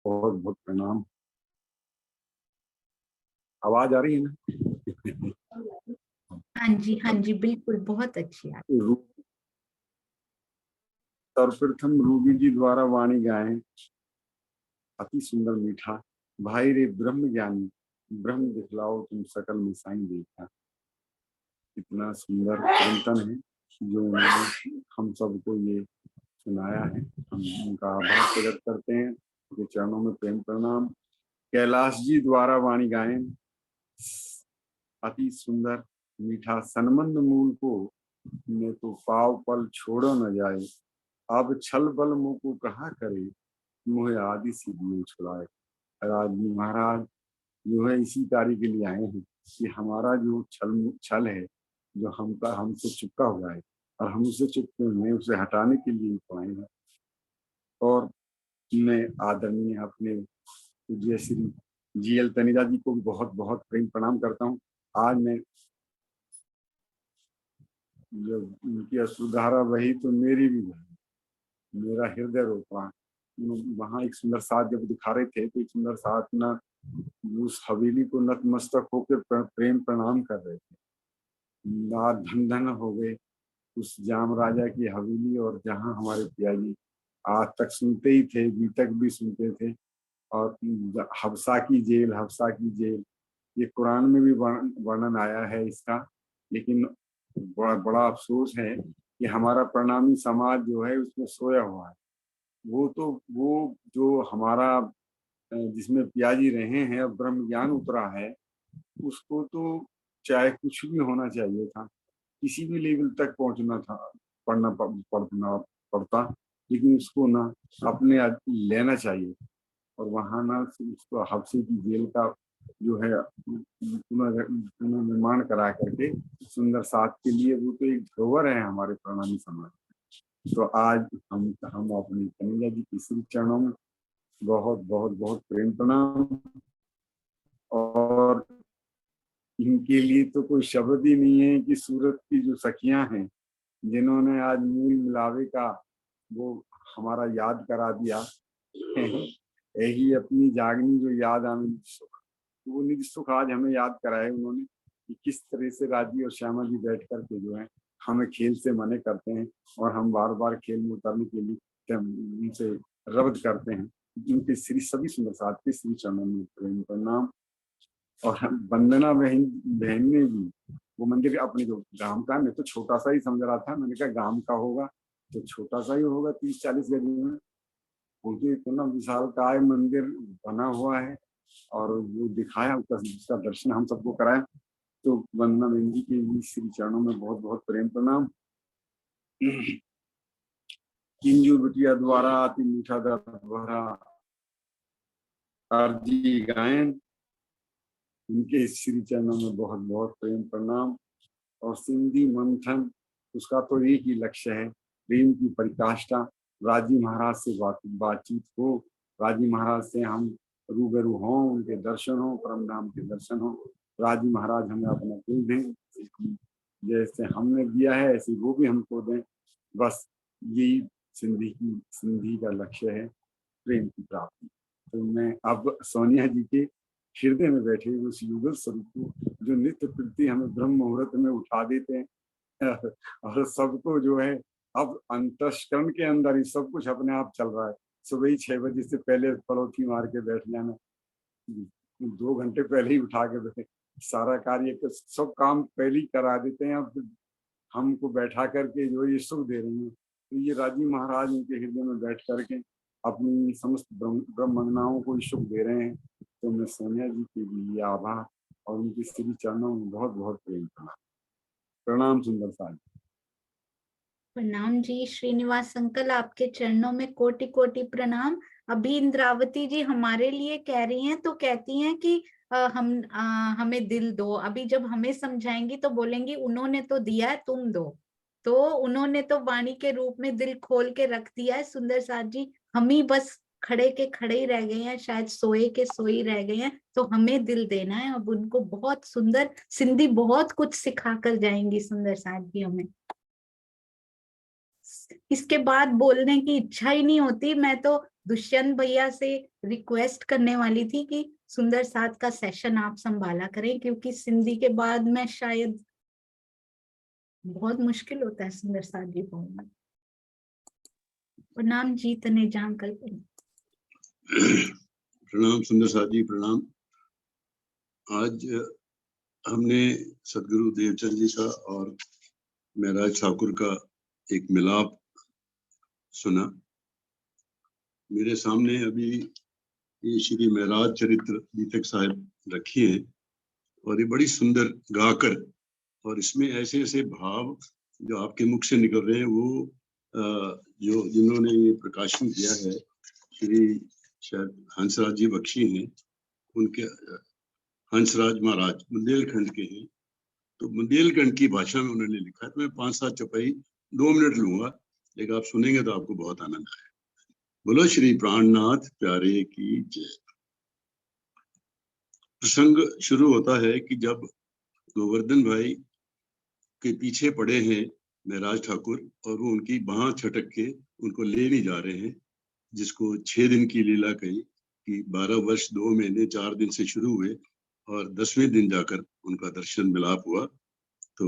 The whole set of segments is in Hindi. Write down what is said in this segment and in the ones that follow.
बहुत बहुत प्रणाम। आवाज आ रही है ना? हाँ जी बिल्कुल, बहुत अच्छी है। सर्वप्रथम रूबी जी द्वारा वाणी गाएं, अति सुंदर मीठा। भाई रे ब्रह्म ज्ञानी, ब्रह्म दिखलाओ तुम सकल मिसाई देखा। इतना सुंदर चिंतन है जो उन्होंने हम सबको ये सुनाया है। हम उनका आभार प्रकट करते हैं, उनके चरणों में प्रेम प्रणाम। कैलाश जी द्वारा वाणी गाएं, अति सुंदर मीठा। सनमंद मूल को ने तो पाव पल छोड़ो न जाए। अब छल बल मुँह को कहा करे, मुँह आदि सिद्धियों छुड़ाए। राजी महाराज जो है इसी कार्य के लिए आए हैं कि हमारा जो छल है, जो हमसे चिपका हुआ है और हम उससे चिपके हुए हैं, उसे हटाने के लिए आए हैं। और मैं आदरणीय अपने पूज्य श्री GL तनेजा जी को भी बहुत बहुत प्रेम प्रणाम करता हूँ। आज मैं जब उनकी अश्रुधारा बही तो मेरी भी बही, मेरा हृदय रोका। वहां एक सुंदर साथ जब दिखा रहे थे तो एक सुंदर साथ ना उस हवेली को नतमस्तक होकर प्रेम प्रणाम कर रहे थे। नाथ धन धन हो गए उस जाम राजा की हवेली, और जहाँ हमारे पियाजी आज तक सुनते ही थे, अभी तक भी सुनते थे। और हफ्सा की जेल, हफ्सा की जेल, ये कुरान में भी वर्णन आया है इसका। लेकिन बड़ा अफसोस है कि हमारा प्रणामी समाज जो है उसमें सोया हुआ है। वो जो हमारा जिसमें पियाजी रहे हैं, अब ब्रह्म ज्ञान उतरा है, उसको तो चाहे कुछ भी होना चाहिए था, किसी भी लेवल तक पहुंचना था, पढ़ना पड़ता, लेकिन उसको ना अपने लेना चाहिए। और वहां ना उसको हफ्से की जेल का जो है पुनर्निर्माण करा करके सुंदर साथ के लिए, वो तो एक धरोहर है हमारे प्रणामी समाज। तो आज हम अपनी कन्हैया जी की श्री चरणों में बहुत बहुत बहुत प्रेम प्रणाम। और इनके लिए तो कोई शब्द ही नहीं है कि सूरत की जो सखियां हैं, जिन्होंने आज मूल मिलावे का वो हमारा याद करा दिया। यही अपनी जागनी जो याद आने सुख, वो निज सुख आज हमें याद कराए उन्होंने कि किस तरह से राजी और श्यामा जी बैठ करके जो है हमें खेल से मने करते हैं, और हम बार बार खेल में उतरने के लिए उनसे रब्द करते हैं। उनके श्री सभी सुंदर साथ के श्री चरणों में प्रेम प्रणाम। और वंदना बहन ने भी वो मंदिर अपने जो गांव का, मैं तो छोटा सा ही समझ रहा था, मैंने कहा गांव का होगा तो छोटा सा ही होगा, 30-40 गली में। उनके इतना विशाल काय मंदिर बना हुआ है, और वो दिखाया, उसका दर्शन हम सबको कराया। तो वंदना बहन जी के भी श्री चरणों में बहुत बहुत प्रेम प्रणाम। किंजू बिटिया द्वारा अति मीठा दर्द भरा अर्जी गायन, उनके श्री चरणों में बहुत बहुत प्रेम प्रणाम। और सिंधी मंथन, उसका तो एक ही लक्ष्य है, प्रेम की परिकाष्ठा। राजी महाराज से बातचीत हो, राजी महाराज से हम रूबरू हों, उनके दर्शन हो, परम धाम के दर्शन हो। राजी महाराज हमें अपना दिल दें, जैसे हमने दिया है ऐसे वो भी हमको दें। बस यही सिंधी का लक्ष्य है, प्रेम की प्राप्ति। तो मैं अब सोनिया जी के हृदय में बैठे उस युगल स्वरूप को, जो नित्य प्रति हमें ब्रह्म मुहूर्त में उठा देते हैं, और सबको जो है अब अंतस्करण के अंदर ही सब कुछ अपने आप चल रहा है। सुबह ही 6 बजे से पहले पड़ोथी मार के बैठ जाना, 2 घंटे पहले ही उठा के बैठे, सारा कार्य सब काम पहले ही करा देते हैं। अब हमको बैठा करके जो ये सुख दे रही है, तो ये राजी महाराज उनके हृदय में बैठ करके अपनी समस्त ब्रह्मंगनाओं को सुख दे रहे हैं। तो मैं सोनिया जी के लिए आभार और उनके श्री चरणों में बहुत बहुत प्रेम प्रणाम। प्रणाम सुंदर साज। प्रणाम जी श्रीनिवास अंकल, आपके चरणों में कोटि कोटि प्रणाम। अभी इंद्रावती जी हमारे लिए कह रही हैं, तो कहती हैं कि हमें दिल दो। अभी जब हमें समझाएंगी तो बोलेंगी उन्होंने तो दिया है, तुम दो। तो उन्होंने तो वाणी के रूप में दिल खोल के रख दिया है सुंदर साथ जी, हम ही बस खड़े के खड़े ही रह गए हैं, शायद सोए के सोए रह गए हैं। तो हमें दिल देना है। अब उनको बहुत सुंदर सिंधी बहुत कुछ सिखा कर जाएंगी सुंदर साथ जी हमें। इसके बाद बोलने की इच्छा ही नहीं होती। मैं तो दुष्यंत भैया से रिक्वेस्ट करने वाली थी कि सुंदर साथ का सेशन आप संभाला करें, क्योंकि सिंधी के बाद में शायद बहुत मुश्किल होता है सुंदर साथ जी बोलना। प्रणाम जी तनेजा अंकल। प्रणाम सुंदर साथ जी, प्रणाम। आज हमने सदगुरु देवचंद जी का और महराज ठाकुर का एक मिलाप सुना। मेरे सामने अभी ये श्री महराज चरित्र दीपक साहब रखी है और ये बड़ी सुंदर गाकर, और इसमें ऐसे ऐसे भाव जो आपके मुख से निकल रहे हैं वो जो जिन्होंने ये प्रकाशन किया है श्री शायद हंसराज जी बख्शी हैं, उनके हंसराज महाराज बुंदेलखंड के हैं, तो बुंदेलखंड की भाषा में उन्होंने लिखा है। तो मैं 5-7 चौपाई 2 मिनट लूंगा, लेकिन आप सुनेंगे तो आपको बहुत आनंद आएगा। बोलो श्री प्राणनाथ प्यारे की जय। प्रसंग शुरू होता है कि जब गोवर्धन भाई के पीछे पड़े हैं महराज ठाकुर और वो उनकी बाह छटक के उनको ले नहीं जा रहे हैं, जिसको 6 दिन की लीला कही कि 12 वर्ष 2 महीने 4 दिन से शुरू हुए और 10वें दिन जाकर उनका दर्शन मिलाप हुआ। तो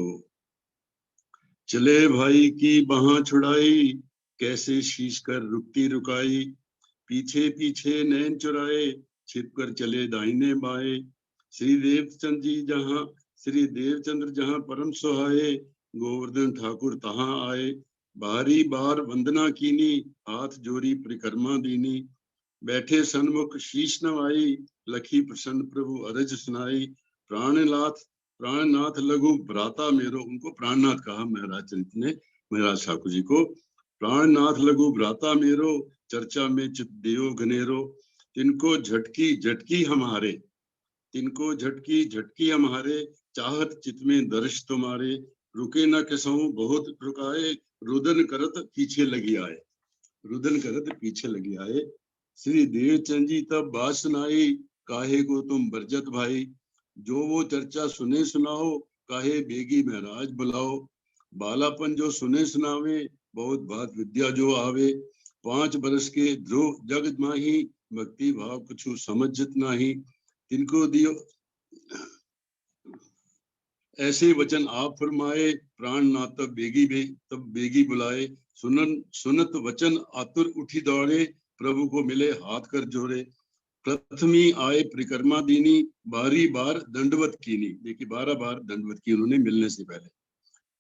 चले भाई की बाह छुड़ाई, कैसे शीश कर रुकती रुकाई, पीछे पीछे नैन चुराए, छिप कर चले दाहिने बाएं, श्री देवचंद्र जहां परम सुहाए, गोवर्धन ठाकुर तहां आए, बारी बार वंदना कीनी, हाथ जोड़ी परिक्रमा दीनी, बैठे सन्मुख शीश नवाई, लखी प्रसन्न प्रभु अरज सुनाई, प्राणनाथ लघु भ्राता मेरो, उनको प्राणनाथ कहा महराज चरित्र ने महराज ठाकुर जी को, प्राणनाथ लघु भ्राता मेरो, चर्चा में चित देव घनेरो, तिनको झटकी झटकी हमारे, तिनको झटकी झटकी हमारे, चाहत चित में दर्श तुम्हारे, रुके न कसहूं बहुत रुकाए, रुदन करत पीछे लगी आए, रुदन करत पीछे लगी आए, श्री देवचंद जी तब बात सुनाई, काहे को तुम बरजत भाई, जो वो चर्चा सुने सुनाओ, काहे बेगी महराज बुलाओ, बालापन जो सुने सुनावे, बहुत बात विद्या जो आवे, 5 बरस के ध्रुव जग माही, भक्ति भाव कुछ समझत नाही, तिनको दियो ऐसे वचन आप फरमाए, प्राणनाथ तब बेगी बुलाए, सुनत वचन आतुर उठी दौड़े, प्रभु को मिले हाथ कर जोड़े, प्रथमी आए परिक्रमा दीनी, बारी बार दंडवत कीनी। देखिए 12 बार दंडवत की उन्होंने मिलने से पहले।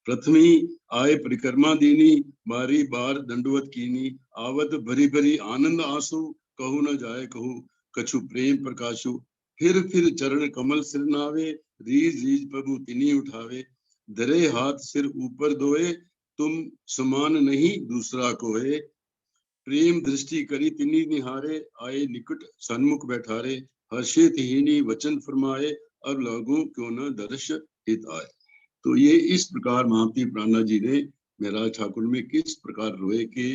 प्रथमी आए परिक्रमा दीनी, बारी बार दंडवत कीनी, आवत भरी भरी आनंद आंसू, कहू न जाए कहू कछु प्रेम प्रकाशु, फिर चरण कमल सिर नावे, रीज रीज प्रभु तिनी उठावे, धरे हाथ सिर ऊपर दोए, तुम समान नहीं दूसरा कोए, प्रेम दृष्टि करी तिनी निहारे, आए निकट सन्मुख बैठारे, हर्षित हीनी वचन फरमाए, अब लागू क्यों न दर्श हित आए। तो ये इस प्रकार महामती प्राणनाथ जी ने महराज ठाकुर में किस प्रकार रोए के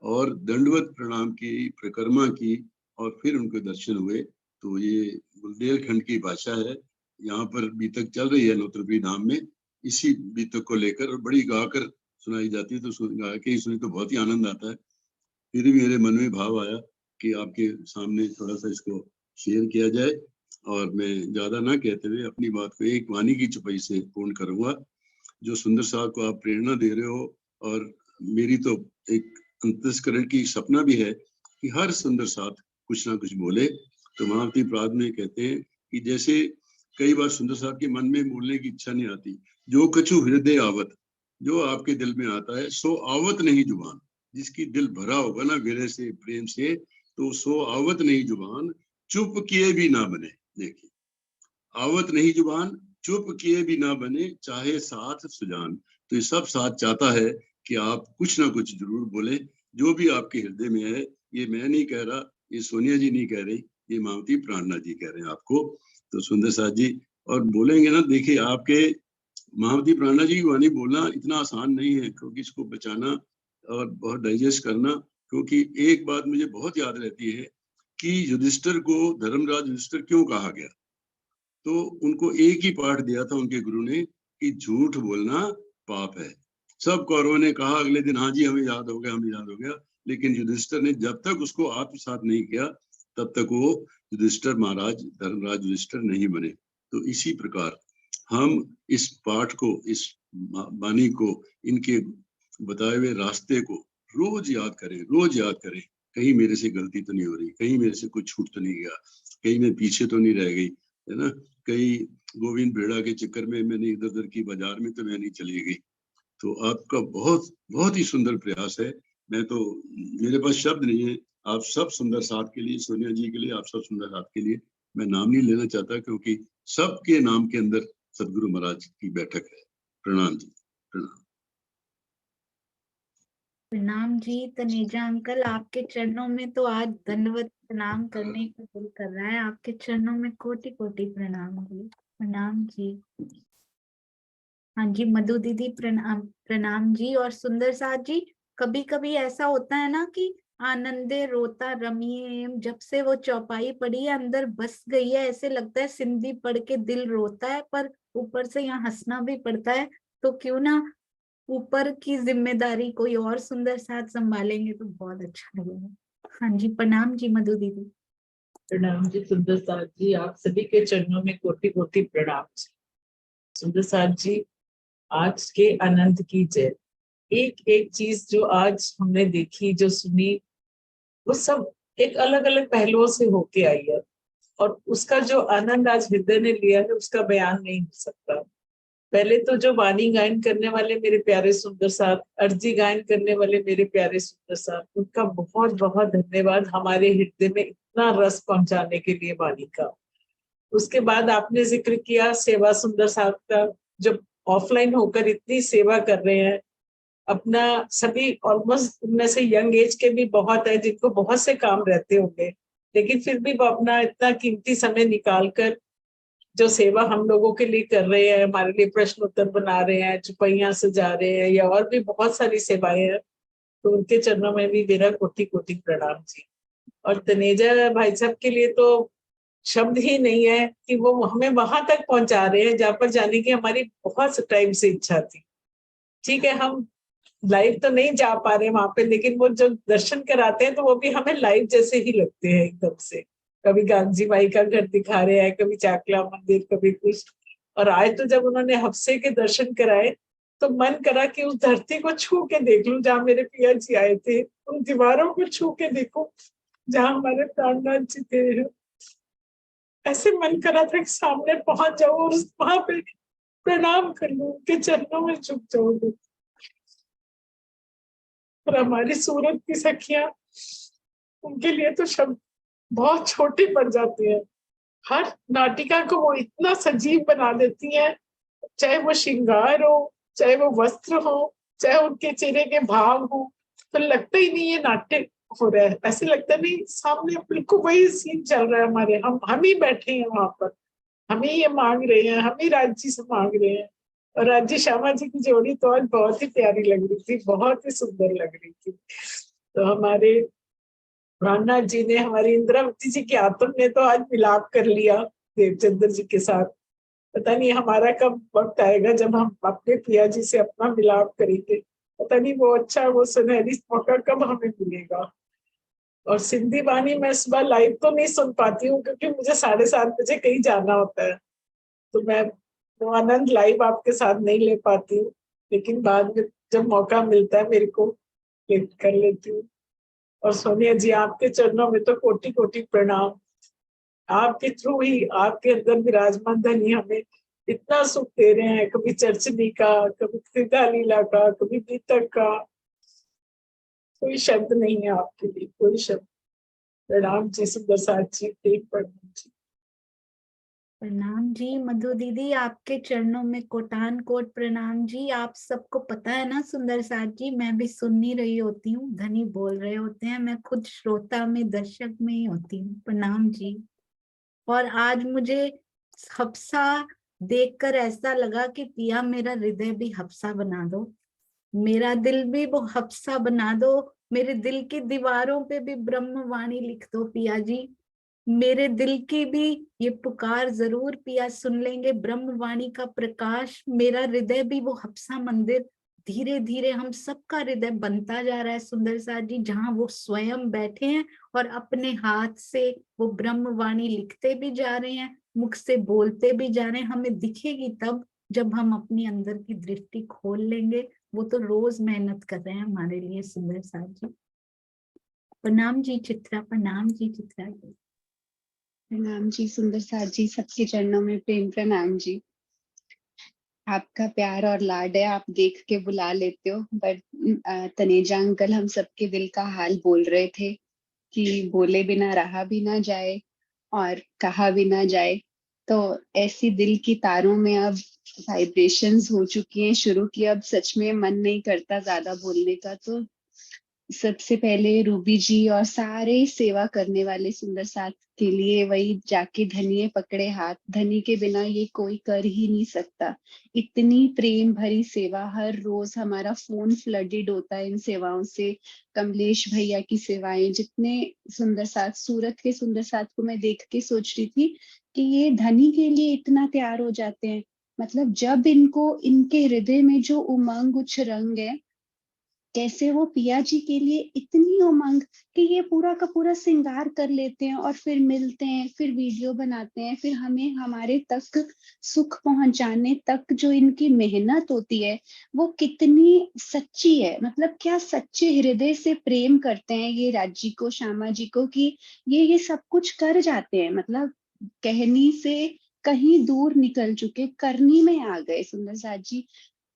और दंडवत प्रणाम की, परिक्रमा की और फिर उनके दर्शन हुए। तो ये बुंदेलखंड की भाषा है, यहाँ पर बीतक चल रही है नौतरपी धाम में, इसी बीतक को लेकर और बड़ी गाकर सुनाई जाती है, तो गा के ही सुनी तो बहुत ही आनंद आता है। फिर भी मेरे मन में भाव आया कि आपके सामने थोड़ा सा इसको शेयर किया जाए, और मैं ज्यादा ना कहते हुए अपनी बात को एक वाणी की चौपाई से पूर्ण करूंगा। जो सुंदर साहब को आप प्रेरणा दे रहे हो, और मेरी तो एक अंतस्करण की सपना भी है कि हर सुंदर साथ कुछ ना कुछ बोले। तो महामती प्राद में कहते हैं कि जैसे कई बार सुंदर साहब के मन में बोलने की इच्छा नहीं आती, जो कछु हृदय आवत, जो आपके दिल में आता है सो आवत नहीं जुबान, जिसकी दिल भरा होगा ना विरह से प्रेम से, तो सो आवत नहीं जुबान, चुप किए भी ना बने। देखिए आवत नहीं जुबान, चुप किए भी ना बने, चाहे साथ सुजान। तो ये सब साथ चाहता है कि आप कुछ ना कुछ जरूर बोले, जो भी आपके हृदय में है। ये मैं नहीं कह रहा, ये सोनिया जी नहीं कह रही, ये महामती प्राणनाथ जी कह रहे हैं आपको। तो सुंदर साथ जी और बोलेंगे ना, देखिए आपके महामती प्राणनाथ जी की वाणी बोलना इतना आसान नहीं है, क्योंकि इसको बचाना और बहुत डाइजेस्ट करना। क्योंकि एक बात मुझे बहुत याद रहती है कि युधिष्ठिर को धर्मराज युधिष्ठिर क्यों कहा गया, तो उनको एक ही पाठ दिया था उनके गुरु ने कि झूठ बोलना पाप है। सब कौरवों ने कहा अगले दिन हाँ जी हमें याद हो गया, हमें याद हो गया, लेकिन युधिष्ठिर ने जब तक उसको आत्मसात नहीं किया तब तक वो युधिष्ठिर महाराज धर्मराज युधिष्ठिर नहीं बने। तो इसी प्रकार हम इस पाठ को, इस वाणी को, इनके बताए हुए रास्ते को रोज याद करें, रोज याद करें। कहीं मेरे से गलती तो नहीं हो रही, कहीं मेरे से कुछ छूट तो नहीं गया, कहीं मैं पीछे तो नहीं रह गई, है ना, कहीं गोविंद भेड़ा के चक्कर में मैंने इधर उधर की बाजार में तो मैं नहीं चली गई। तो आपका बहुत बहुत ही सुंदर प्रयास है। मैं तो, मेरे पास शब्द नहीं है आप सब सुंदर साथ के लिए, सोनिया जी के लिए, आप सब सुंदर साथ के लिए मैं नाम नहीं लेना चाहता, क्योंकि सबके नाम के अंदर सदगुरु महाराज की बैठक है। प्रणाम जी, प्रणाम। प्रणाम जी तनेजा अंकल, आपके चरणों में तो आज दंडवत प्रणाम करने का दिल कर रहा है। आपके चरणों में कोटि कोटि प्रणाम जी। प्रणाम जी। हाँ जी मधु दीदी प्रणाम, प्रणाम जी। और सुंदर साथ जी, कभी कभी ऐसा होता है ना कि आनंदे रोता रमिए, जब से वो चौपाई पढ़ी है अंदर बस गई है, ऐसे लगता है सिंधी पढ़ के दिल रोता है, पर ऊपर से यहाँ हंसना भी पड़ता है। तो क्यों ना ऊपर की जिम्मेदारी कोई और सुंदर साथ संभालेंगे तो बहुत अच्छा लगेगा। हाँ जी प्रणाम जी मधु दीदी। प्रणाम जी सुंदर साथ जी, आप सभी के चरणों में कोटि कोटि प्रणाम जी। सुंदर साथ जी, आज के आनंद की जय। एक एक चीज जो आज हमने देखी, जो सुनी, वो सब एक अलग अलग पहलुओं से होके आई है, और उसका जो आनंद आज हृदय ने लिया है उसका बयान नहीं हो सकता। पहले तो जो वाणी गायन करने वाले मेरे प्यारे सुंदर साथ, अर्जी गायन करने वाले मेरे प्यारे सुंदर साथ, उनका बहुत बहुत धन्यवाद हमारे हृदय में इतना रस पहुंचाने के लिए वाणी का। उसके बाद आपने जिक्र किया सेवा सुंदर साथ का, जब ऑफलाइन होकर इतनी सेवा कर रहे हैं, अपना सभी ऑलमोस्ट उनमें से यंग एज के भी बहुत है जिनको बहुत से काम रहते होंगे, लेकिन फिर भी वो अपना इतना कीमती समय निकाल कर जो सेवा हम लोगों के लिए कर रहे हैं, हमारे लिए प्रश्न उत्तर बना रहे हैं, चुपैया सजा रहे हैं, या और भी बहुत सारी सेवाएं हैं, तो उनके चरणों में भी मेरा कोटि कोटि प्रणाम जी। और तनेजा भाई साहब के लिए तो शब्द ही नहीं है कि वो हमें वहां तक पहुंचा रहे हैं जहां पर जाने की हमारी बहुत टाइम से इच्छा थी। ठीक है, हम लाइव तो नहीं जा पा रहे वहां पे, लेकिन वो जो दर्शन कराते हैं तो वो भी हमें लाइव जैसे ही लगते हैं एकदम से। कभी गांधी बाई का घर दिखा रहे हैं, कभी चाकला मंदिर, कभी कुछ। और आज तो जब उन्होंने हफ्से के दर्शन कराए तो मन करा कि उस धरती को छू के देख लूं जहाँ मेरे पिया जी आए थे, उन दीवारों को छू के देखो जहाँ हमारे प्राणनाथ जी थे। ऐसे मन करा था कि सामने पहुंच जाऊं और वहां पे प्रणाम कर लूं, उनके चरणों में झुक जाऊं। और हमारी सूरत की सखियां, उनके लिए तो शब्द बहुत छोटे पड़ जाते हैं। हर नाटिका को वो इतना सजीव बना देती हैं, चाहे वो श्रृंगार हो, चाहे वो वस्त्र हो, चाहे उनके चेहरे के भाव हो, तो लगता ही नहीं ये नाट्य हो रहा है। ऐसे लगता नहीं, सामने बिल्कुल वही सीन चल रहा है हमारे, हम ही बैठे हैं वहां पर, हम ही ये मांग रहे हैं, हम ही राज्य से मांग रहे हैं। और राज्य श्यामा जी की जोड़ी तो आज बहुत ही प्यारी लग रही थी, बहुत ही सुंदर लग रही थी। तो हमारे प्राणनाथ जी ने, हमारी इंद्रावती जी की आत्म ने तो आज मिलाप कर लिया देवचंद्र जी के साथ। पता नहीं हमारा कब वक्त आएगा जब हम अपने पिया जी से अपना मिलाप करेंगे। पता नहीं वो अच्छा, वो सुनहरी मौका कब हमें मिलेगा। और सिंधी वाणी मैं सुबह लाइव तो नहीं सुन पाती हूँ क्योंकि मुझे 7:30 बजे कहीं जाना होता है, तो मैं वो आनंद लाइव आपके साथ नहीं ले पाती हूँ, लेकिन बाद में जब मौका मिलता है मेरे को कर लेती हूँ। और सोनिया जी, आपके चरणों में तो कोटि कोटि प्रणाम। आपके थ्रू ही, आपके अंदर विराजमान धनी हमें इतना सुख दे रहे हैं, कभी चर्चनी का, कभी सीता लीला का, कभी गीतक का। कोई शब्द नहीं है आपके लिए, कोई शब्द। प्रणाम जी सुंदर साथ जी, प्रणाम जी। प्रणाम जी मधु दीदी, आपके चरणों में कोटान कोट प्रणाम जी। आप सबको पता है ना सुंदर साथ जी, मैं भी सुन नहीं रही होती हूँ, धनी बोल रहे होते हैं, मैं खुद श्रोता में, दर्शक में ही होती हूँ। प्रणाम जी। और आज मुझे हफ्सा देखकर ऐसा लगा कि पिया मेरा हृदय भी हफ्सा बना दो, मेरा दिल भी वो हफ्सा बना दो, मेरे दिल की दीवारों पे भी ब्रह्मवाणी लिख दो पिया जी। मेरे दिल की भी ये पुकार जरूर पिया सुन लेंगे, ब्रह्मवाणी का प्रकाश, मेरा हृदय भी वो हफ्सा मंदिर धीरे धीरे हम सबका हृदय बनता जा रहा है सुंदर साथ जी, जहाँ वो स्वयं बैठे हैं और अपने हाथ से वो ब्रह्मवाणी लिखते भी जा रहे हैं, मुख से बोलते भी जा रहे हैं। हमें दिखेगी तब जब हम अपनी अंदर की दृष्टि खोल लेंगे। वो तो रोज मेहनत कर रहे हैं हमारे लिए सुंदर साथ जी। प्रणाम जी चित्रा, प्रणाम जी चित्रा जी। प्रणाम जी सुंदर साथ जी, सबके चरणों में प्रेम प्रणाम जी। आपका प्यार और लाड है, आप देख के बुला लेते हो। बट तनेजा अंकल हम सबके दिल का हाल बोल रहे थे कि बोले बिना रहा भी ना जाए और कहा भी ना जाए। तो ऐसी दिल की तारों में अब वाइब्रेशंस हो चुकी हैं शुरू की। अब सच में मन नहीं करता ज्यादा बोलने का। तो सबसे पहले रूबी जी और सारे सेवा करने वाले सुंदर साथ के लिए वही जाके धनिये पकड़े हाथ। धनी के बिना ये कोई कर ही नहीं सकता। इतनी प्रेम भरी सेवा हर रोज, हमारा फोन फ्लडेड होता है इन सेवाओं से। कमलेश भैया की सेवाएं, जितने सुंदर साथ, सूरत के सुंदर साथ को मैं देख के सोच रही थी कि ये धनी के लिए इतना तैयार हो जाते हैं। मतलब जब इनको, इनके हृदय में जो उमंग उच्च रंग है, कैसे वो पिया जी के लिए इतनी उमंग कि ये पूरा का पूरा श्रृंगार कर लेते हैं और फिर मिलते हैं, फिर वीडियो बनाते हैं, फिर हमें हमारे तक सुख पहुंचाने तक जो इनकी मेहनत होती है वो कितनी सच्ची है। मतलब क्या सच्चे हृदय से प्रेम करते हैं ये राजी को, श्यामा जी को, कि ये सब कुछ कर जाते हैं। मतलब कहनी से कहीं दूर निकल चुके, करनी में आ गए सुंदर साथ जी।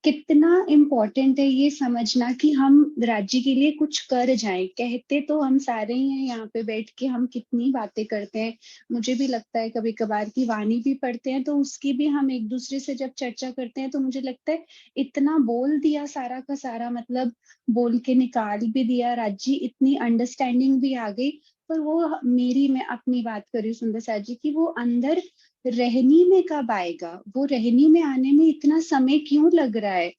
कितना इम्पोर्टेंट है ये समझना कि हम राज्य के लिए कुछ कर जाएं। कहते तो हम सारे ही हैं यहाँ पे बैठ के, हम कितनी बातें करते हैं। मुझे भी लगता है कभी कभार की वाणी भी पढ़ते हैं तो उसकी भी हम एक दूसरे से जब चर्चा करते हैं तो मुझे लगता है इतना बोल दिया सारा का सारा, मतलब बोल के निकाल भी दिया राज्य, इतनी अंडरस्टैंडिंग भी आ गई। पर वो मेरी, मैं अपनी बात कर रही हूँ सुंदर साथ जी की, वो अंदर रहनी में कब आएगा? वो रहनी में आने में इतना समय क्यों लग रहा है?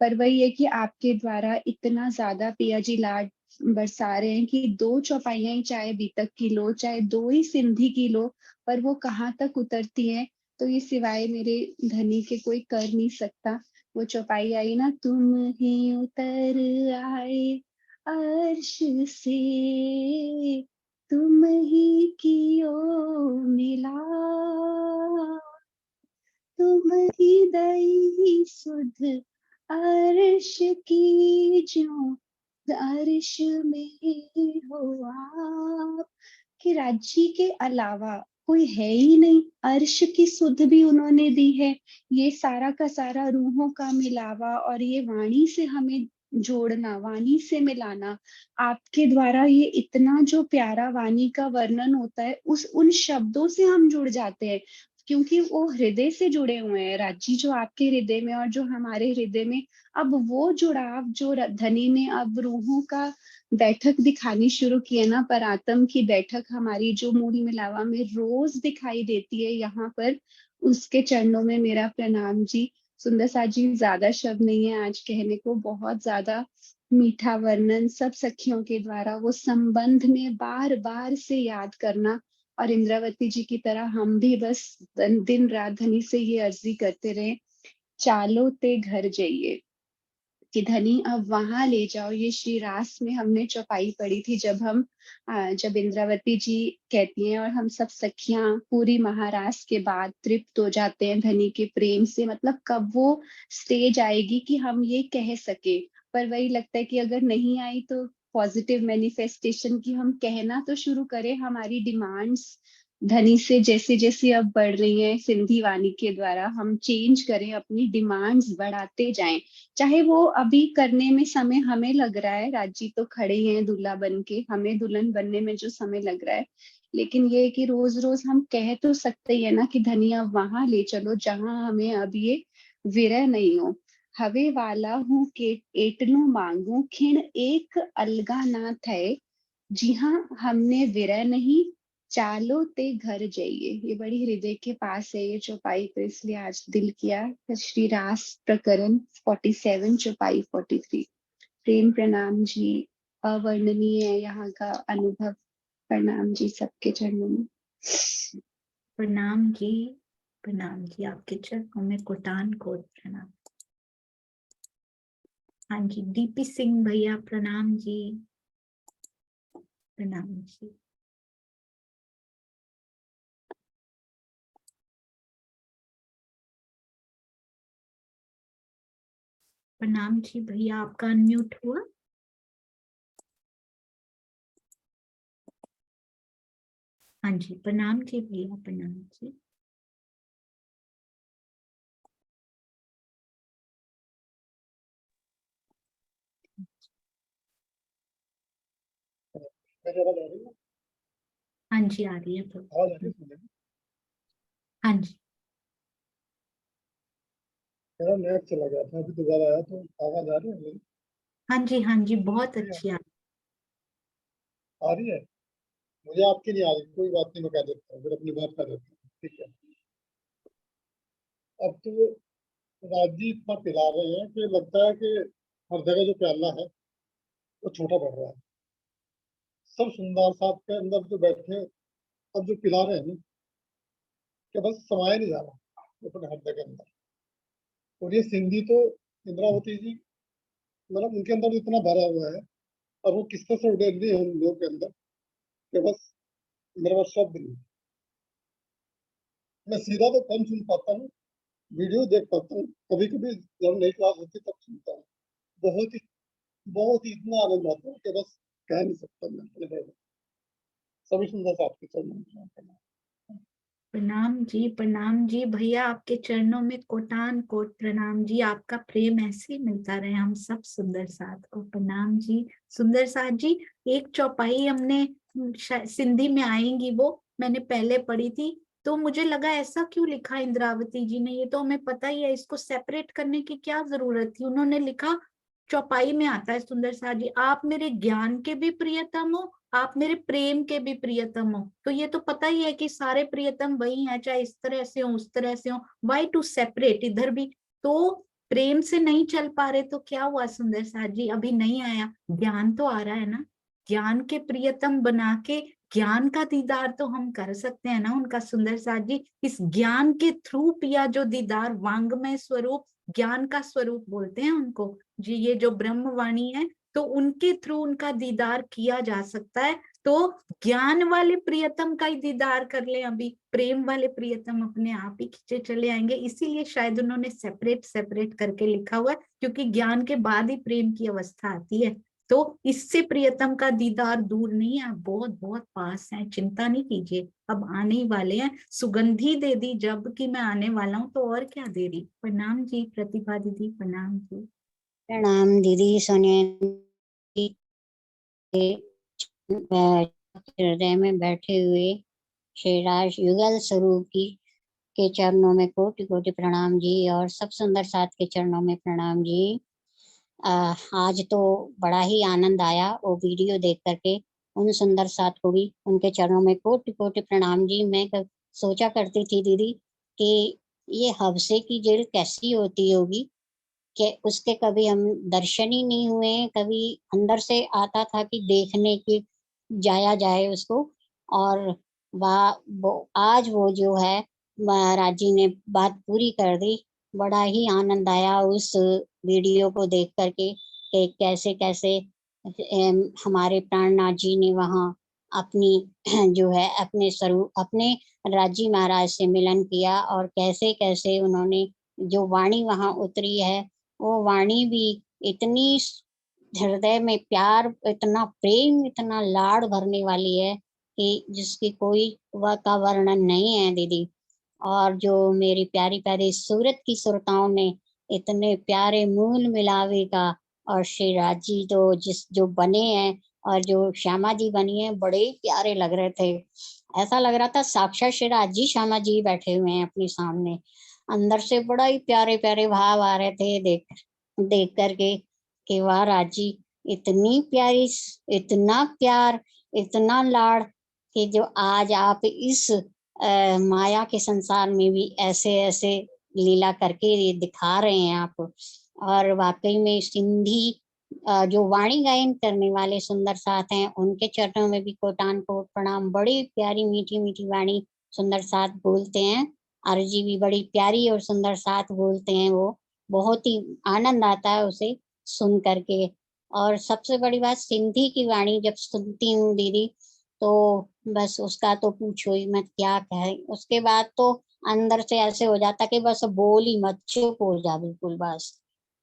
पर वही है कि आपके द्वारा इतना ज्यादा पिया जी लाड बरसा रहे हैं कि 2 चौपाइयां ही चाहे बीतक की लो, चाहे 2 ही सिंधी की लो, पर वो कहाँ तक उतरती हैं तो ये सिवाय मेरे धनी के कोई कर नहीं सकता। वो चौपाई आई ना, तुम ही उतर आए अर्श से, तुम ही कियो मिला, तुम ही दई सुध अर्श की जो, अर्श में हो आप। कि राज्य के अलावा कोई है ही नहीं। अर्श की सुध भी उन्होंने दी है। ये सारा का सारा रूहों का मिलावा और ये वाणी से हमें जोड़ना, वाणी से मिलाना, आपके द्वारा ये इतना जो प्यारा वाणी का वर्णन होता है, उस उन शब्दों से हम जुड़ जाते हैं क्योंकि वो हृदय से जुड़े हुए हैं। राजी जो आपके हृदय में और जो हमारे हृदय में, अब वो जुड़ाव जो धनी ने अब रूहों का बैठक दिखानी शुरू की है ना, पर आत्म की बैठक हमारी जो मूल मिलावा में रोज दिखाई देती है यहाँ पर, उसके चरणों में मेरा प्रणाम जी। सुंदर साथ जी, ज्यादा शब्द नहीं है आज कहने को, बहुत ज्यादा मीठा वर्णन सब सखियों के द्वारा, वो संबंध में बार बार से याद करना। और इंद्रावती जी की तरह हम भी बस दिन रात धनी से ये अर्जी करते रहे, चालो ते घर जाइए, कि धनी अब वहां ले जाओ। ये श्री रास में हमने चौपाई पढ़ी थी, जब हम जब इंद्रावती जी कहती हैं और हम सब सखियां पूरी महारास के बाद तृप्त हो जाते हैं धनी के प्रेम से। मतलब कब वो स्टेज आएगी कि हम ये कह सके। पर वही लगता है कि अगर नहीं आई तो पॉजिटिव मैनिफेस्टेशन की हम कहना तो शुरू करें। हमारी डिमांड्स धनी से जैसे जैसे अब बढ़ रही हैं सिंधी वाणी के द्वारा, हम चेंज करें, अपनी डिमांड्स बढ़ाते जाएं। चाहे वो अभी करने में समय हमें लग रहा है, राजी तो खड़े ही हैं दूल्हा बन के, हमें दुल्हन बनने में जो समय लग रहा है, लेकिन ये कि रोज रोज हम कह तो सकते ही है ना कि धनिया वहां ले चलो जहां हमें अब ये विरह नहीं हो। हवे वाला हूँ के एटलू मांगू खिण एक अलगा ना थे, जी हाँ हमने विरह नहीं, चालो ते घर जाइए। ये बड़ी हृदय के पास है ये चौपाई, तो इसलिए आज दिल किया। श्री रास प्रकरण 47 चौपाई 43। प्रेम प्रणाम जी, अवर्णनीय है यहाँ का अनुभव। प्रणाम जी सबके चरणों में। प्रणाम जी, प्रणाम जी, आपके चरणों में कोटान कोट प्रणाम। हाँ जी, डीपी सिंह भैया प्रणाम जी, प्रणाम जी। प्रणाम जी भैया, आपका अनम्यूट हुआ। हाँ जी, प्रणाम जी भैया, प्रणाम जी। हाँ जी, आ रही है तो। हाँ जी, मेरा नेट चला गया था, अभी दोबारा आया तो आवाज आ रही है मेरी? हाँ जी, हाँ जी, बहुत अच्छी आ रही है? मुझे आपकी नहीं आ रही, कोई बात नहीं, मैं कह देता हूँ, फिर अपनी बात कर देता हूँ, ठीक है। अब तो राजी इतना पिला रहे हैं कि लगता है कि हर जगह जो प्याला है वो छोटा पड़ रहा है। सब सुंदर साथ के अंदर जो बैठे, अब जो पिला रहे हैं ना, कि बस समाया नहीं जा रहा अपने हृदय के अंदर। और ये सिंधी तो इंद्रावती जी, मतलब उनके अंदर इतना भरा हुआ है, और वो किससे से उड़े रही है उन लोगों के अंदर कि बस मेरे पास शब्द नहीं। मैं सीधा तो कम सुन पाता हूँ, वीडियो देख पाता हूँ, कभी कभी जब नई क्लास होती तब सुनता हूँ। बहुत ही इतना आनंद आता है कि बस कह नहीं सकता मैं अपने बारे में। सभी सुंदर साथ के चरणों में प्रणाम करना। प्रणाम जी भैया, आपके चरणों में कोटान कोट प्रणाम जी। आपका प्रेम ऐसे ही मिलता रहे हम सब सुंदर साथ को। प्रणाम जी सुंदर साथ जी। एक चौपाई हमने सिंधी में आएंगी, वो मैंने पहले पढ़ी थी, तो मुझे लगा ऐसा क्यों लिखा इंद्रावती जी ने, ये तो हमें पता ही है, इसको सेपरेट करने की क्या जरूरत थी। उन्होंने लिखा, चौपाई में आता है सुंदर साथ जी, आप मेरे ज्ञान के भी प्रियतम हो, आप मेरे प्रेम के भी प्रियतम हो। तो ये तो पता ही है कि सारे प्रियतम वही हैं, चाहे इस तरह से हो उस तरह से हो। वाई टू सेपरेट इधर भी? तो प्रेम से नहीं चल पा रहे तो क्या हुआ सुंदर साथ जी, अभी नहीं आया, ज्ञान तो आ रहा है ना। ज्ञान के प्रियतम बना के ज्ञान का दीदार तो हम कर सकते हैं ना उनका सुंदर साथ जी। इस ज्ञान के थ्रू पिया जो दीदार, वांग्मय स्वरूप, ज्ञान का स्वरूप बोलते हैं उनको जी, ये जो ब्रह्मवाणी है, तो उनके थ्रू उनका दीदार किया जा सकता है। तो ज्ञान वाले प्रियतम का ही दीदार कर ले, अभी प्रेम वाले प्रियतम अपने आप ही खींचे चले आएंगे। इसीलिए शायद उन्होंने सेपरेट सेपरेट करके लिखा हुआ है, क्योंकि ज्ञान के बाद ही प्रेम की अवस्था आती है। तो इससे प्रियतम का दीदार दूर नहीं है, आप बहुत बहुत पास हैं, चिंता नहीं कीजिए, अब आने ही वाले हैं। सुगंधी दे दी जब कि मैं आने वाला हूँ, तो और क्या दे रही। प्रणाम जी प्रतिभा दीदी, प्रणाम जी। प्रणाम दीदी सोनिया जी के हृदय में बैठे हुए श्री राज युगल स्वरूप जी के चरणों में कोटि कोटि प्रणाम जी, और सब सुंदर साथ के चरणों में प्रणाम जी। आज तो बड़ा ही आनंद आया वो वीडियो देख करके, उन सुंदर साथ को भी उनके चरणों में कोटि कोटि प्रणाम जी। मैं सोचा करती थी दीदी कि ये हफ्से की जेल कैसी होती होगी, कि उसके कभी हम दर्शन ही नहीं हुए, कभी अंदर से आता था कि देखने की जाया जाए उसको। और आज वो जो है महाराज जी ने बात पूरी कर दी। बड़ा ही आनंद आया उस वीडियो को देख करके कि कैसे कैसे हमारे प्राणनाथ जी ने वहाँ अपनी जो है अपने स्वरूप, अपने राजी महाराज से मिलन किया, और कैसे कैसे उन्होंने जो वाणी वहाँ उतरी है, वो वाणी भी इतनी हृदय में प्यार, इतना प्रेम, इतना लाड़ भरने वाली है कि जिसकी कोई का वर्णन नहीं है दीदी। और जो मेरी प्यारी प्यारी सूरत की सुरताओं ने इतने प्यारे मूल मिलावे का, और श्री राज जी तो जो बने हैं, और जो श्यामा जी बनी है, बड़े प्यारे लग रहे थे। ऐसा लग रहा था साक्षात श्री राज जी श्यामा जी बैठे हुए हैं अपने सामने। अंदर से बड़ा ही प्यारे प्यारे भाव आ रहे थे देख करके कि वाह राज जी, इतनी प्यारी, इतना प्यार, इतना लाड़, कि जो आज आप इस माया के संसार में भी ऐसे ऐसे लीला करके ये दिखा रहे हैं आप। और वाकई में सिंधी जो वाणी गायन करने वाले सुंदर साथ हैं, उनके चरणों में भी कोटान कोट प्रणाम। बड़ी प्यारी मीठी मीठी वाणी सुंदर साथ बोलते हैं, आर जी भी बड़ी प्यारी और सुंदर साथ बोलते हैं। वो बहुत ही आनंद आता है उसे सुन करके। और सबसे बड़ी बात, सिंधी की वाणी जब सुनती हूँ दीदी, तो बस उसका तो पूछो ही मत, क्या कहे। उसके बाद तो अंदर से ऐसे हो जाता कि बस बोल ही मत, चुप हो जा बिल्कुल बस।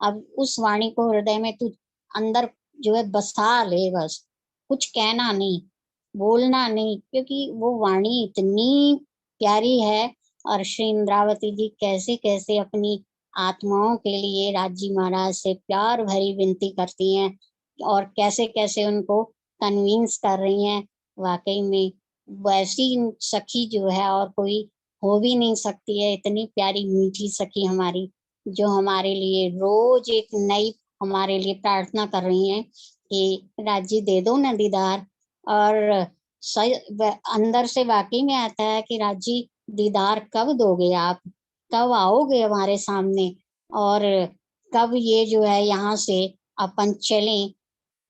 अब उस वाणी को हृदय में तू अंदर जो है बसा ले, बस कुछ कहना नहीं, बोलना नहीं, क्योंकि वो वाणी इतनी प्यारी है। और श्री इंद्रावती जी कैसे कैसे अपनी आत्माओं के लिए राजी महाराज से प्यार भरी विनती करती हैं, और कैसे कैसे उनको कन्विंस कर रही हैं। वाकई में वैसी सखी जो है और कोई हो भी नहीं सकती है। इतनी प्यारी मीठी सखी हमारी, जो हमारे लिए रोज एक नई हमारे लिए प्रार्थना कर रही हैं कि राजी दे दो ना दीदार। और अंदर से वाकई में आता है कि राजी दीदार कब दोगे आप, कब आओगे हमारे सामने, और कब ये जो है यहाँ से अपन चलें।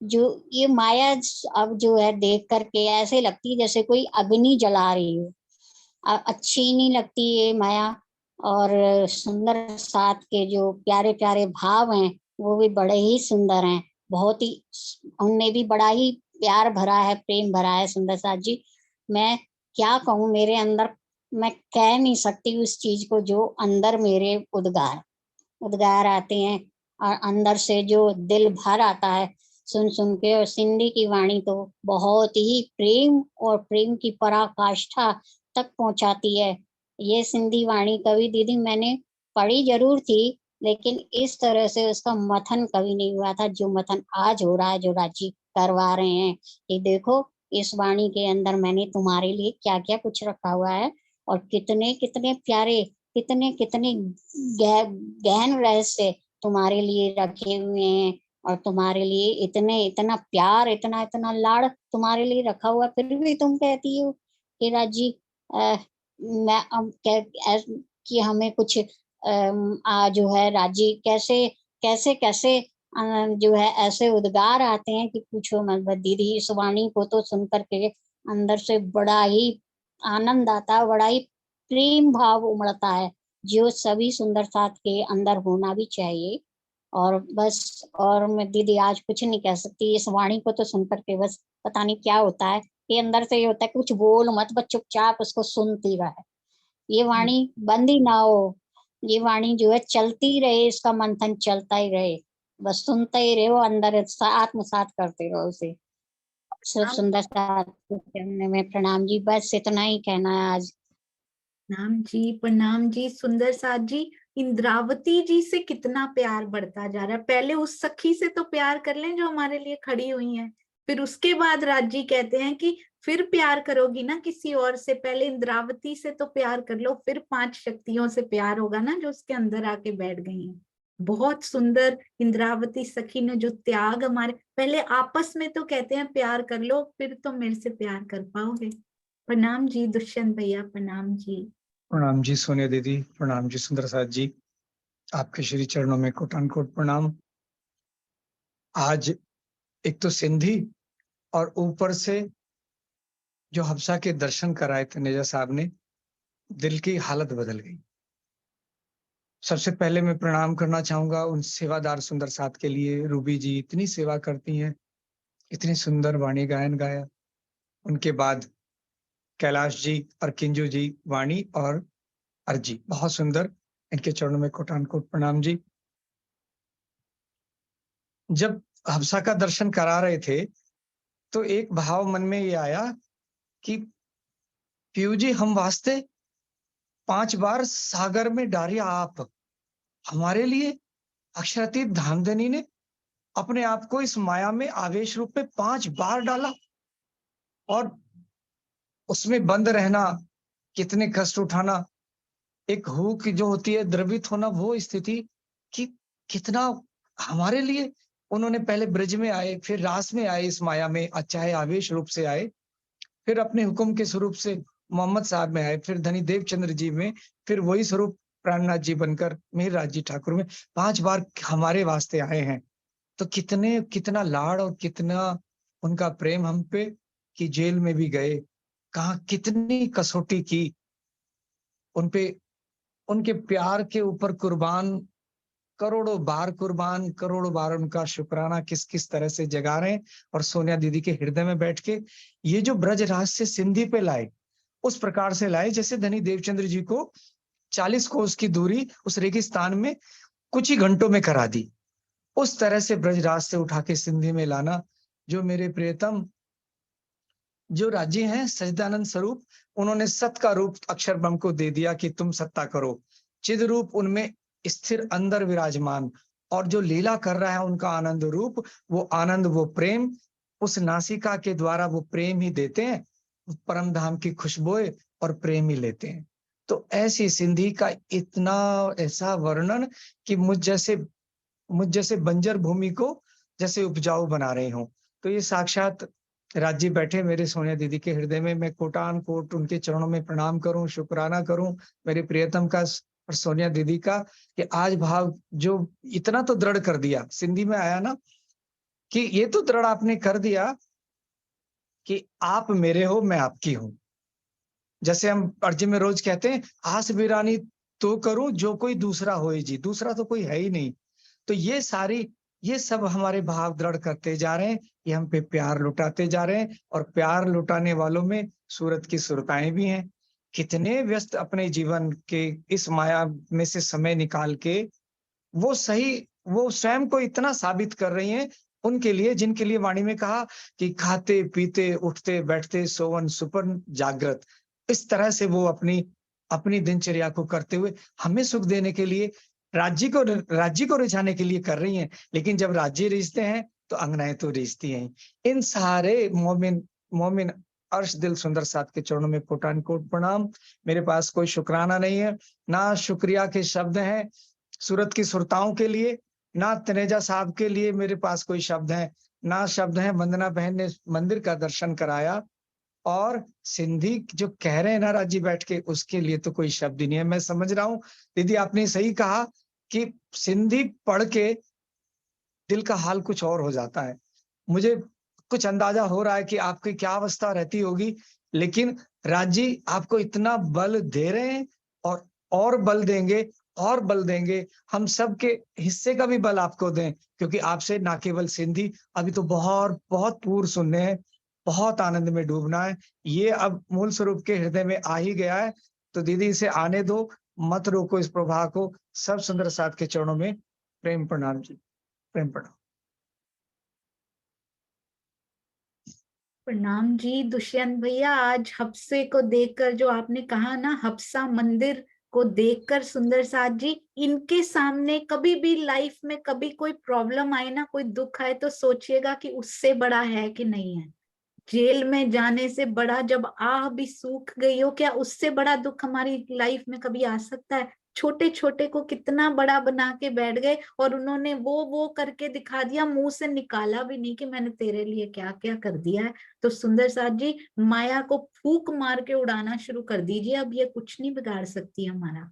जो ये माया अब जो है देख करके ऐसे लगती है जैसे कोई अग्नि जला रही हो, अच्छी नहीं लगती ये माया। और सुंदर साथ के जो प्यारे प्यारे भाव हैं वो भी बड़े ही सुंदर हैं, बहुत ही, उनमें भी बड़ा ही प्यार भरा है, प्रेम भरा है सुंदर साथ जी। मैं क्या कहूँ, मेरे अंदर मैं कह नहीं सकती उस चीज को जो अंदर मेरे उद्गार आते हैं, और अंदर से जो दिल भर आता है सुन सुन के। और सिंधी की वाणी तो बहुत ही प्रेम और प्रेम की पराकाष्ठा तक पहुंचाती है। ये सिंधी वाणी कवि दीदी मैंने पढ़ी जरूर थी, लेकिन इस तरह से उसका मथन कभी नहीं हुआ था जो मथन आज हो रहा है, जो राजी करवा रहे हैं कि देखो इस वाणी के अंदर मैंने तुम्हारे लिए क्या क्या कुछ रखा हुआ है, और कितने कितने प्यारे, कितने कितने गहन रहस्य तुम्हारे लिए रखे हुए हैं। और तुम्हारे लिए इतना प्यार, इतना इतना लाड़ तुम्हारे लिए रखा हुआ, फिर भी तुम कहती हो कि राजी मैं कि हमें कुछ जो है राजी कैसे कैसे कैसे जो है ऐसे उद्गार आते हैं कि पूछो मत बस दीदी। इस वाणी को तो सुन करके अंदर से बड़ा ही आनंद आता है, बड़ा ही प्रेम भाव उमड़ता है, जो सभी सुंदर साथ के अंदर होना भी चाहिए। और बस, और मैं दीदी आज कुछ नहीं कह सकती। इस वाणी को तो सुन करके बस पता नहीं क्या होता है कि अंदर से ये होता है कि कुछ बोल मत, बस चुपचाप उसको सुनती रहे। ये वाणी बंद ही ना हो, ये वाणी जो है चलती रहे, इसका मंथन चलता ही रहे, बस सुनते ही रहो, अंदर आत्मसात करते रहो उसे। सब सुंदर साथ करने में प्रणाम जी, बस इतना ही कहना है आज। प्रणाम जी, प्रणाम जी। सुंदर साथ जी, इंद्रावती जी से कितना प्यार बढ़ता जा रहा है। पहले उस सखी से तो प्यार कर लें जो हमारे लिए खड़ी हुई हैं, फिर उसके बाद राजी कहते हैं कि फिर प्यार करोगी ना किसी और से, पहले इंद्रावती से तो प्यार कर लो, फिर 5 शक्तियों से प्यार होगा ना जो उसके अंदर आके बैठ गई हैं। बहुत सुंदर इंद्रावती सखी ने जो त्याग, हमारे पहले आपस में तो कहते हैं प्यार कर लो, फिर तो मेरे से प्यार कर पाओगे। प्रणाम जी दुष्यंत भैया, प्रणाम जी। प्रणाम जी सोनिया दीदी, प्रणाम जी सुंदर साथ जी, आपके श्री चरणों में कोटान कोट प्रणाम। आज एक तो सिंधी और ऊपर से जो हफ्सा के दर्शन कराए थे नेजा साहब ने, दिल की हालत बदल गई। सबसे पहले मैं प्रणाम करना चाहूंगा उन सेवादार सुंदर साथ के लिए। रूबी जी इतनी सेवा करती हैं, इतनी सुंदर वाणी गायन गाया। उनके बाद कैलाश जी और किंजू जी, वाणी और अर्जी बहुत सुंदर, इनके चरणों में कोटान कोट प्रणाम जी। जब हफ्सा का दर्शन करा रहे थे तो एक भाव मन में ये आया कि पीयू जी हम वास्ते 5 बार सागर में डारिया आप, हमारे लिए अक्षरातीत धामधनी ने अपने आप को इस माया में आवेश रूप में 5 बार डाला, और उसमें बंद रहना, कितने कष्ट उठाना, एक हुक जो होती है द्रवित होना, वो स्थिति कि कितना हमारे लिए उन्होंने पहले ब्रज में आए, फिर रास में आए, इस माया में चाहे आवेश रूप से आए, फिर अपने हुक्म के स्वरूप से मोहम्मद साहब में आए, फिर धनी देवचंद्र जी में, फिर वही स्वरूप प्राणनाथ जी बनकर मेहरराज जी ठाकुर में 5 बार हमारे वास्ते आए हैं। तो कितना लाड़ और कितना उनका प्रेम हम पे, कि जेल में भी गए, कहा कितनी कसौटी की उन पे, उनके प्यार के ऊपर कुर्बान करोड़ों बार कुर्बान, करोड़ों बार उनका शुक्राना किस किस तरह से जगा रहे हैं। और सोनिया दीदी के हृदय में बैठ के ये जो ब्रजराज से सिंधी पे लाए, उस प्रकार से लाए जैसे धनी देवचंद्र जी को 40 कोस की दूरी उस रेगिस्तान में कुछ ही घंटों में करा दी। उस तरह से ब्रजराज से उठा के सिंधी में लाना। जो मेरे प्रियतम जो राज्य हैं सच्चिदानंद स्वरूप, उन्होंने सत का रूप अक्षर ब्रह्म को दे दिया कि तुम सत्ता करो। चिद रूप उनमें स्थिर अंदर विराजमान, और जो लीला कर रहा है उनका आनंद रूप, वो आनंद, वो प्रेम, उस नासिका के द्वारा वो प्रेम ही देते हैं, परम धाम की खुशबुएं और प्रेम ही लेते हैं। तो ऐसी सिंधी का इतना ऐसा वर्णन कि मुझ जैसे बंजर भूमि को जैसे उपजाऊ बना रहे हो। तो ये साक्षात राज्य बैठे मेरे सोनिया दीदी के हृदय में, मैं कोटान कोट उनके चरणों में प्रणाम करूं, शुक्राना करूं मेरे प्रियतम का और सोनिया दीदी का, कि आज भाव जो इतना तो दृढ़ कर दिया सिंधी में आया ना, कि ये तो दृढ़ आपने कर दिया कि आप मेरे हो, मैं आपकी हूं। जैसे हम अर्जी में रोज कहते हैं, आस बिरानी तो करूं जो कोई दूसरा होए जी, दूसरा तो कोई है ही नहीं। तो ये सब हमारे भाव दृढ़ करते जा रहे हैं, ये हम पे प्यार लुटाते जा रहे हैं। और प्यार लुटाने वालों में सूरत की सुरताएं भी हैं। कितने व्यस्त अपने जीवन के इस माया में से समय निकाल के वो स्वयं को इतना साबित कर रही हैं उनके लिए, जिनके लिए वाणी में कहा कि खाते पीते उठते बैठते सोवन सुपन जागृत, इस तरह से वो अपनी दिनचर्या को करते हुए हमें सुख देने के लिए, राज्य को रिझाने के लिए कर रही हैं। लेकिन जब राज्य रिझते हैं तो अंगनाएं तो रिझती हैं। इन सारे मोमिन अर्श दिल सुंदर साथ के चरणों में कोटान कोट प्रणाम। मेरे पास कोई शुक्राना नहीं है, ना शुक्रिया के शब्द हैं सूरत की सुरताओं के लिए, ना तनेजा साहब के लिए मेरे पास कोई शब्द है, ना शब्द है वंदना बहन ने मंदिर का दर्शन कराया। और सिंधी जो कह रहे हैं ना राज्य बैठ के, उसके लिए तो कोई शब्द ही नहीं है। मैं समझ रहा हूँ दीदी, आपने सही कहा कि सिंधी पढ़ के दिल का हाल कुछ और हो जाता है। मुझे कुछ अंदाजा हो रहा है कि आपकी क्या अवस्था रहती होगी, लेकिन राज्य आपको इतना बल दे रहे हैं और बल देंगे और बल देंगे। हम सब के हिस्से का भी बल आपको दें, क्योंकि आपसे ना केवल सिंधी, अभी तो बहुत बहुत पूर्व सुनने हैं, बहुत आनंद में डूबना है। ये अब मूल स्वरूप के हृदय में आ ही गया है। तो दीदी इसे आने दो, मत रोको इस प्रवाह को। सब सुंदर साथ के चरणों में प्रेम प्रणाम जी, प्रेम प्रणाम। प्रणाम जी दुष्यंत भैया। आज हफ्से को देखकर, जो आपने कहा ना, हफ्सा मंदिर को देखकर सुंदर साथ जी, इनके सामने कभी भी लाइफ में कभी कोई प्रॉब्लम आए ना, कोई दुख आए, तो सोचिएगा कि उससे बड़ा है कि नहीं है। जेल में जाने से बड़ा जब आह भी सूख गई हो, क्या उससे बड़ा दुख हमारी लाइफ में कभी आ सकता है? छोटे छोटे को कितना बड़ा बना के बैठ गए, और उन्होंने वो करके दिखा दिया, मुंह से निकाला भी नहीं कि मैंने तेरे लिए क्या क्या कर दिया है। तो सुंदर साथ जी, माया को फूक मार के उड़ाना शुरू कर दीजिए, अब ये कुछ नहीं बिगाड़ सकती हमारा।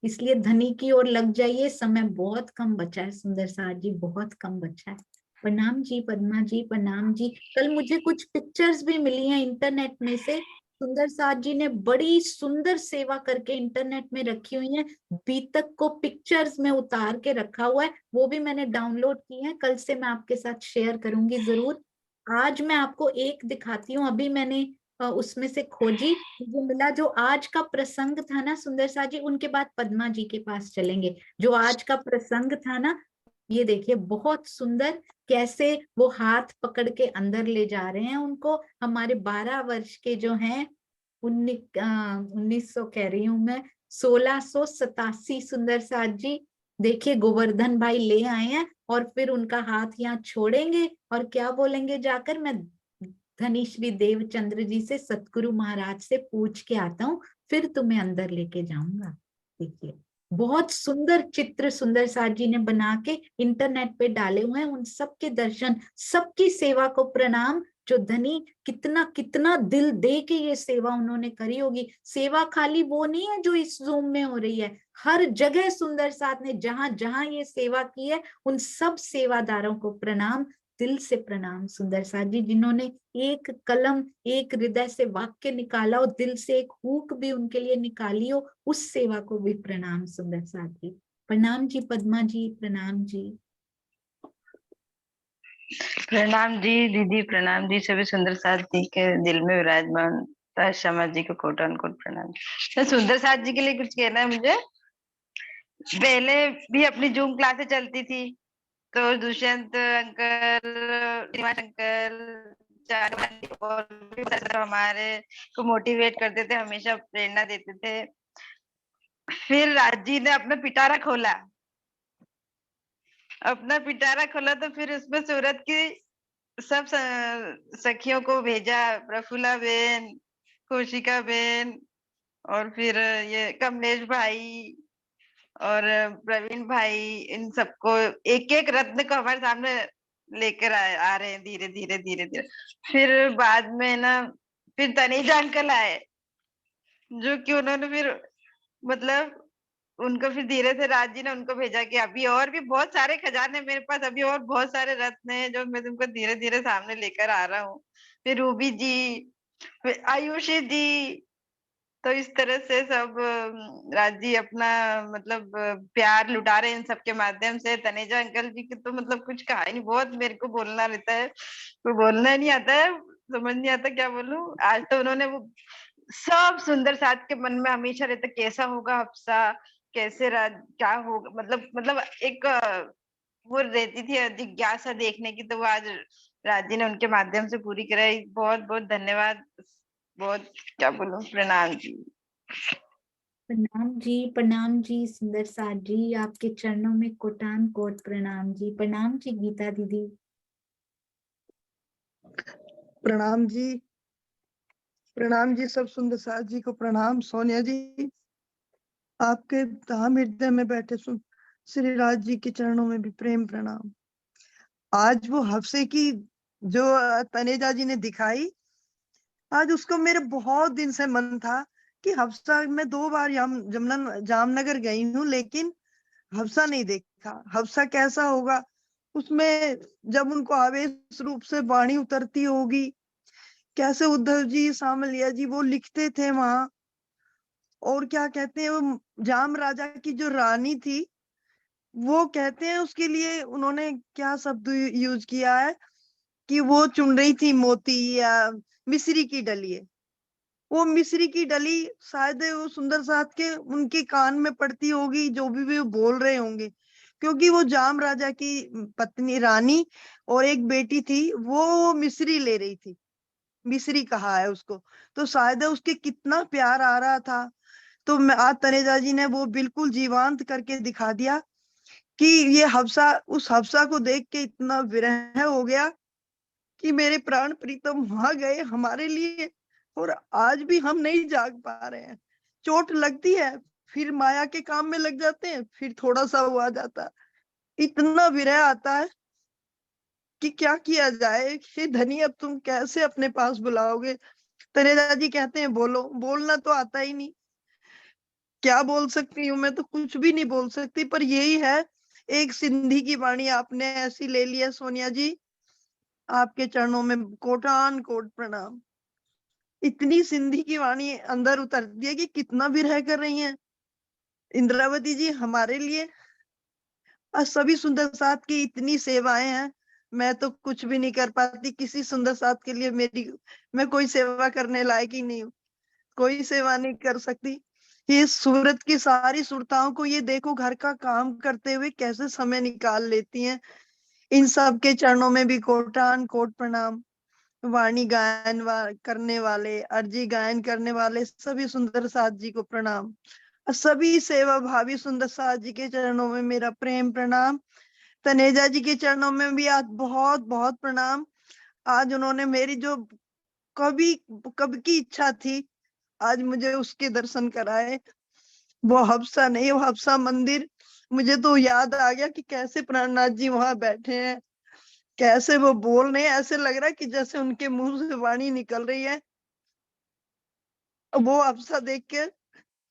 इसलिए धनी की ओर लग जाइए, समय बहुत कम बचा है सुंदर साथ जी, बहुत कम बचा है। प्रणाम जी पद्मा जी, प्रणाम जी। कल मुझे कुछ पिक्चर्स भी मिली हैं इंटरनेट में से, सुंदर साथ जी ने बड़ी सुंदर सेवा करके इंटरनेट में रखी हुई है। बीतक को पिक्चर्स में उतार के रखा हुआ है, वो भी मैंने डाउनलोड की है, कल से मैं आपके साथ शेयर करूंगी जरूर। आज मैं आपको एक दिखाती हूँ, अभी मैंने उसमें से खोजी, मुझे मिला जो आज का प्रसंग था ना सुंदर साथ जी, उनके बाद पद्मा जी के पास चलेंगे। जो आज का प्रसंग था ना, ये देखिए बहुत सुंदर, कैसे वो हाथ पकड़ के अंदर ले जा रहे हैं उनको। हमारे 12 वर्ष के जो हैं, 1900 कह रही हूं मैं, 1687 सुंदर साथ जी। देखिए गोवर्धन भाई ले आए हैं, और फिर उनका हाथ यहाँ छोड़ेंगे और क्या बोलेंगे जाकर, मैं धनी श्री देवचंद्र जी से, सतगुरु महाराज से पूछ के आता हूँ, फिर तुम्हें अंदर लेके जाऊंगा। देखिए बहुत सुंदर चित्र सुंदर साथ जी ने बना के इंटरनेट पे डाले हुए हैं, उन सबके दर्शन, सबकी सेवा को प्रणाम। जो धनी कितना कितना दिल दे के ये सेवा उन्होंने करी होगी। सेवा खाली वो नहीं है जो इस जूम में हो रही है, हर जगह सुंदर साथ ने जहां जहां ये सेवा की है, उन सब सेवादारों को प्रणाम, दिल से प्रणाम सुंदर साथ जी, जिन्होंने एक कलम, एक हृदय से वाक्य निकाला हो, दिल से एक हुक भी उनके लिए निकाली हो, उस सेवा को भी प्रणाम सुंदर साथ जी। प्रणाम जी पद्मा जी, प्रणाम जी। प्रणाम जी दीदी, प्रणाम जी सभी सुंदर साथ जी के दिल में विराजमान शमा जी को कोटन कोट प्रणाम। तो सुंदर साथ जी के लिए कुछ कहना है मुझे। पहले भी अपनी जूम क्लासेस चलती थी, तो दुष्यंत अंकल, निवास अंकल, और भी हमारे को मोटिवेट करते थे, हमेशा प्रेरणा देते थे। फिर राज जी ने अपना पिटारा खोला तो फिर उसमें सूरत की सब सखियों को भेजा, प्रफुल्ला बेन, कोशिका बेन, और फिर ये कमलेश भाई और प्रवीण भाई, इन सबको एक एक रत्न को हमारे सामने लेकर आ रहे हैं धीरे धीरे धीरे धीरे। फिर बाद में ना फिर तनेजा अंकल आए, जो कि उन्होंने फिर मतलब उनको फिर धीरे से राज जी ने उनको भेजा कि अभी और भी बहुत सारे खजाने मेरे पास, अभी और बहुत सारे रत्न हैं जो मैं तुमको धीरे धीरे सामने लेकर आ रहा हूँ। फिर रूबी जी, फिर आयुषी जी, तो इस तरह से सब राज जी अपना मतलब प्यार लुटा रहे हैं इन सबके माध्यम से। तनेजा अंकल जी की तो मतलब कुछ कहा ही नहीं, बहुत मेरे को बोलना रहता है, कोई बोलना नहीं आता है, समझ नहीं आता क्या बोलूं। आज तो उन्होंने वो सब सुंदर साथ के मन में हमेशा रहता कैसा होगा हफ्सा, कैसे क्या होगा, मतलब एक वो रहती थी जिज्ञासा देखने की, तो वो आज राज जी ने उनके माध्यम से पूरी कराई। बहुत बहुत धन्यवाद, बहुत क्या बोलूं, प्रणाम जी। प्रणाम जी सुंदर साथ जी, आपके चरणों में कोटान कोट प्रणाम जी। प्रणाम जी गीता दीदी। प्रणाम जी, प्रणाम जी सब सुंदर साथ जी को प्रणाम। सोनिया जी, आपके धाम हृदय में बैठे श्री राज जी के चरणों में भी प्रेम प्रणाम। आज वो हफ्से की जो तनेजा जी ने दिखाई, आज उसको मेरे बहुत दिन से मन था कि हफ्सा, मैं 2 बार जामनगर गई हूँ लेकिन हफ्सा नहीं देखा। हफ्सा कैसा होगा, उसमें जब उनको आवेश रूप से वाणी उतरती होगी, कैसे उद्धव जी, सामलिया जी वो लिखते थे वहां। और क्या कहते हैं, वो जाम राजा की जो रानी थी, वो कहते हैं उसके लिए उन्होंने क्या शब्द यूज किया है कि वो चुन रही थी मोती या मिस्री की डली। वो मिस्री की डली शायद वो सुंदर साथ के उनके कान में पड़ती होगी, जो भी वो बोल रहे होंगे, क्योंकि वो जाम राजा की पत्नी रानी और एक बेटी थी, वो मिस्री ले रही थी, मिस्री कहा है उसको, तो शायद उसके कितना प्यार आ रहा था। तो मैं आज तनेजा जी ने वो बिल्कुल जीवांत करके दिखा दिया कि ये हफ्सा, उस हफ्सा को देख के इतना विरह हो गया कि मेरे प्राण प्रीतम वहां गए हमारे लिए, और आज भी हम नहीं जाग पा रहे हैं। चोट लगती है, फिर माया के काम में लग जाते हैं, फिर थोड़ा सा वो आ जाता है, इतना विरह आता है कि क्या किया जाए। हे धनी, अब तुम कैसे अपने पास बुलाओगे। तनेजा जी कहते हैं बोलो, बोलना तो आता ही नहीं, क्या बोल सकती हूँ मैं, तो कुछ भी नहीं बोल सकती। पर यही है, एक सिंधी की वाणी आपने ऐसी ले लिया सोनिया जी, आपके चरणों में कोटान कोट प्रणाम। इतनी सिंधी की वाणी अंदर उतरती है कि कितना विरह कर रही हैं इंद्रावती जी हमारे लिए। और सभी सुंदर साथ की इतनी सेवाएं हैं, मैं तो कुछ भी नहीं कर पाती किसी सुंदर साथ के लिए। मैं कोई सेवा करने लायक ही नहीं हूँ, कोई सेवा नहीं कर सकती। ये सूरत की सारी सुरताओं को ये देखो, घर का काम करते हुए कैसे समय निकाल लेती हैं। इन सब के चरणों में भी कोटान कोट प्रणाम। वाणी गायन करने वाले, अर्जी गायन करने वाले सभी सुंदर साथ जी को प्रणाम। सभी सेवा भावी सुंदर साथ जी के चरणों में मेरा प्रेम प्रणाम। तनेजा जी के चरणों में भी आज बहुत बहुत प्रणाम। आज उन्होंने मेरी जो कभी कब की इच्छा थी, आज मुझे उसके दर्शन कराए। वो हफ्सा नहीं, वो हफ्सा मंदिर, मुझे तो याद आ गया कि कैसे प्राणनाथ जी वहां बैठे हैं, कैसे वो बोल रहे हैं, ऐसे लग रहा है कि जैसे उनके मुंह से वाणी निकल रही है। वो हफ्सा देख के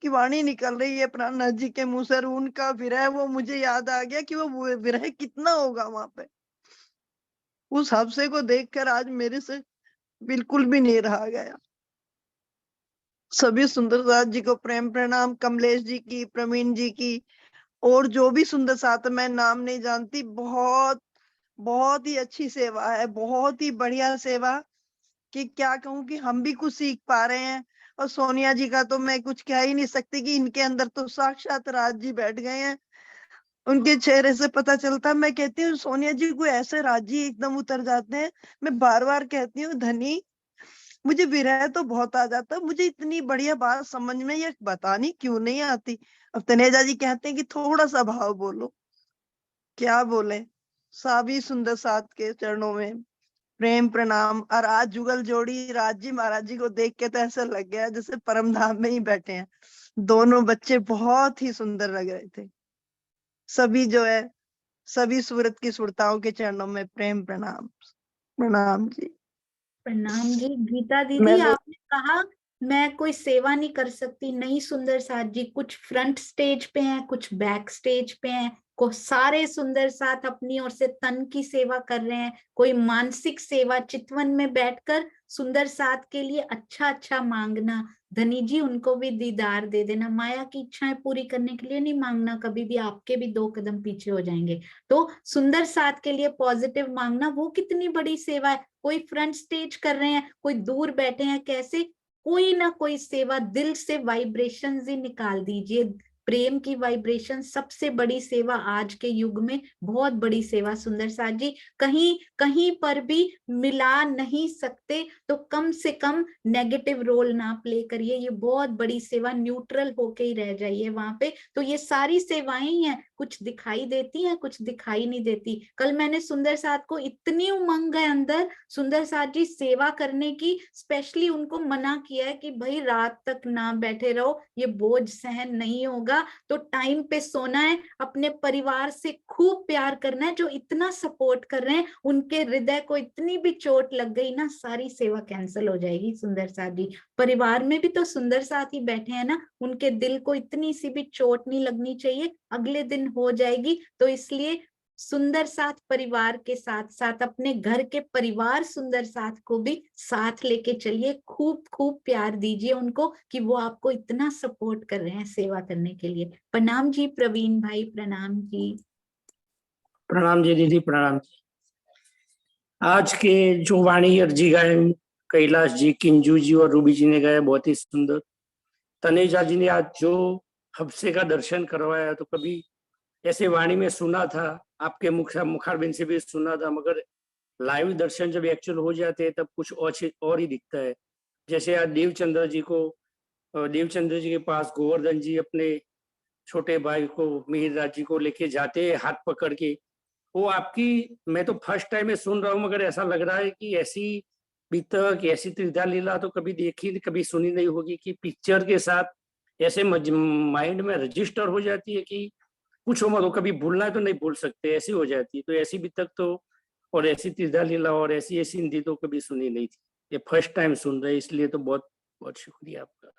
कि वाणी निकल रही है प्राणनाथ जी के मुंह से, उनका विरह, वो मुझे याद आ गया कि वो विरह कितना होगा वहां पे। उस हफ्से को देखकर आज मेरे से बिल्कुल भी नहीं रहा गया। सभी सुंदर साथ जी को प्रेम प्रणाम, कमलेश जी की, प्रवीण जी की, और जो भी सुंदर साथ, मैं नाम नहीं जानती, बहुत बहुत ही अच्छी सेवा है, बहुत ही बढ़िया सेवा, कि क्या कहूँ कि हम भी कुछ सीख पा रहे हैं। और सोनिया जी का तो मैं कुछ कह ही नहीं सकती, कि इनके अंदर तो साक्षात राज जी बैठ गए हैं। उनके चेहरे से पता चलता है। मैं कहती हूँ सोनिया जी को ऐसे राज जी एकदम उतर जाते हैं। मैं बार बार कहती हूँ धनी, मुझे विरह तो बहुत आ जाता है, मुझे इतनी बढ़िया बात समझ में ये बतानी क्यों नहीं आती। अब तनेजा जी कहते हैं कि थोड़ा सा भाव बोलो, क्या बोले। सभी सुंदर साथ के चरणों में प्रेम प्रणाम। और आज जुगल जोड़ी राज जी महाराज जी को देख के तो ऐसा लग गया जैसे परम धाम में ही बैठे हैं। दोनों बच्चे बहुत ही सुंदर लग रहे थे। सभी जो है, सभी सूरत की सुरताओं के चरणों में प्रेम प्रणाम। प्रणाम जी। प्रणाम जी। गीता मैं दीदी, आपने कहा मैं कोई सेवा नहीं कर सकती, नहीं सुंदर साथ जी कुछ फ्रंट स्टेज पे हैं, कुछ बैक स्टेज पे हैं, को सारे सुंदर साथ अपनी ओर से तन की सेवा कर रहे हैं, कोई मानसिक सेवा चितवन में बैठकर सुंदर साथ के लिए अच्छा अच्छा मांगना। धनी जी उनको भी दीदार दे देना, माया की इच्छाएं पूरी करने के लिए नहीं मांगना कभी भी, आपके भी 2 कदम पीछे हो जाएंगे। तो सुंदर साथ के लिए पॉजिटिव मांगना, वो कितनी बड़ी सेवा है। कोई फ्रंट स्टेज कर रहे हैं, कोई दूर बैठे हैं, कैसे कोई ना कोई सेवा, दिल से वाइब्रेशंस ही निकाल दीजिए। प्रेम की वाइब्रेशन सबसे बड़ी सेवा आज के युग में, बहुत बड़ी सेवा सुंदर साथ जी। कहीं कहीं पर भी मिला नहीं सकते तो कम से कम नेगेटिव रोल ना प्ले करिए, ये बहुत बड़ी सेवा, न्यूट्रल होके ही रह जाइए वहां पे। तो ये सारी सेवाएं ही हैं, कुछ दिखाई देती हैं, कुछ दिखाई नहीं देती। कल मैंने सुंदर साथ को, इतनी उमंग है अंदर सुंदर साथ जी सेवा करने की, स्पेशली उनको मना किया है कि भाई रात तक ना बैठे रहो, ये बोझ सहन नहीं होगा, तो टाइम पे सोना है, अपने परिवार से खूब प्यार करना है। जो इतना सपोर्ट कर रहे हैं, उनके हृदय को इतनी भी चोट लग गई ना, सारी सेवा कैंसिल हो जाएगी सुंदर साथ जी। परिवार में भी तो सुंदर साथ ही बैठे हैं ना, उनके दिल को इतनी सी भी चोट नहीं लगनी चाहिए, अगले दिन हो जाएगी। तो इसलिए सुंदर साथ परिवार के साथ साथ अपने घर के परिवार सुंदर साथ को भी साथ लेके चलिए, खूब खूब प्यार दीजिए उनको कि वो आपको इतना सपोर्ट कर रहे हैं सेवा करने के लिए। प्रणाम जी प्रवीण भाई, प्रणाम जी। प्रणाम जी दीदी, प्रणाम जी। आज के जो वाणी अर्जी गायन कैलाश जी, किंजू जी और रूबी जी ने गाया, बहुत ही सुंदर। तनेजा जी ने आज जो हफ्से का दर्शन करवाया, तो कभी ऐसे वाणी में सुना था, आपके मुखारबिंद से भी सुना था, मगर लाइव दर्शन जब एक्चुअल हो जाते हैं तब कुछ और ही दिखता है। जैसे आज देवचंद्र जी के पास गोवर्धन जी अपने छोटे भाई को, मिहिर जी को लेके जाते हैं हाथ पकड़ के। वो आपकी, मैं तो फर्स्ट टाइम में सुन रहा हूँ, मगर ऐसा लग रहा है कि ऐसी बीतक, ऐसी त्रिधा लीला तो कभी देखी, कभी सुनी नहीं होगी, कि पिक्चर के साथ ऐसे माइंड में रजिस्टर हो जाती है कि पूछो मत, वो कभी भूलना है तो नहीं भूल सकते, ऐसी हो जाती है। तो ऐसी बीतक तो, और ऐसी त्रिधा लीला और ऐसी ऐसी हिंदी तो कभी सुनी नहीं थी, ये फर्स्ट टाइम सुन रहे, इसलिए तो बहुत बहुत शुक्रिया आपका।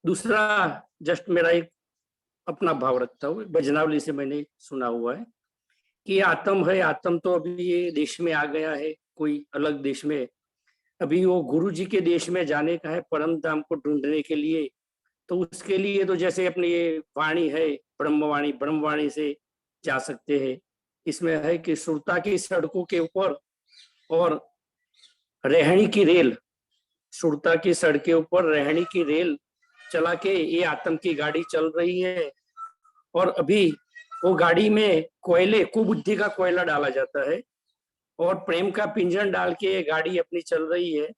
दूसरा, जस्ट मेरा एक अपना भाव रखता हूँ, भजनावली से मैंने सुना हुआ है कि आत्म है, आत्म तो अभी ये देश में आ गया है, कोई अलग देश में, अभी वो गुरु जी के देश में जाने का है, परम धाम को ढूंढने के लिए। तो उसके लिए तो जैसे अपनी ये वाणी है, ब्रह्मवाणी से जा सकते हैं। इसमें है कि सुरता की सड़कों के ऊपर और रहनी की रेल, सुरता की सड़कें ऊपर रहनी की रेल चला के ये आत्म की गाड़ी चल रही है। और अभी वो गाड़ी में कोयले, कुबुद्धि का कोयला डाला जाता है, और प्रेम का पिंजन डाल के ये गाड़ी अपनी चल रही है।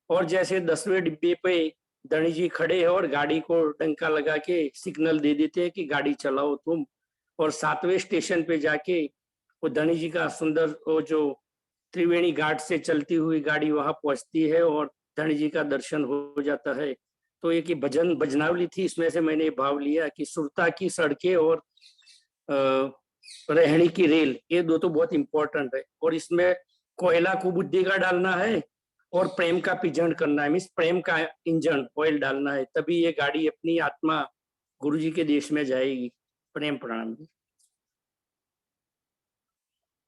और जैसे 10वें डिब्बे पे धनी जी खड़े हैं और गाड़ी को डंका लगा के सिग्नल दे देते हैं कि गाड़ी चलाओ तुम, और 7वें स्टेशन पे जाके वो धनी जी का सुंदर, वो जो त्रिवेणी घाट से चलती हुई गाड़ी वहां पहुंचती है और धनी जी का दर्शन हो जाता है। तो एक भजनावली थी, इसमें से मैंने भाव लिया कि सुरता की सड़कें और रहनी की रेल, ये दो तो बहुत इंपॉर्टेंट है। और इसमें कोयला कुबुद्धि का डालना है और प्रेम का पिंजन करना है, मीन्स प्रेम का इंजन ऑयल डालना है, तभी ये गाड़ी अपनी आत्मा गुरु जी के देश में जाएगी। प्रेम प्रणाम जी।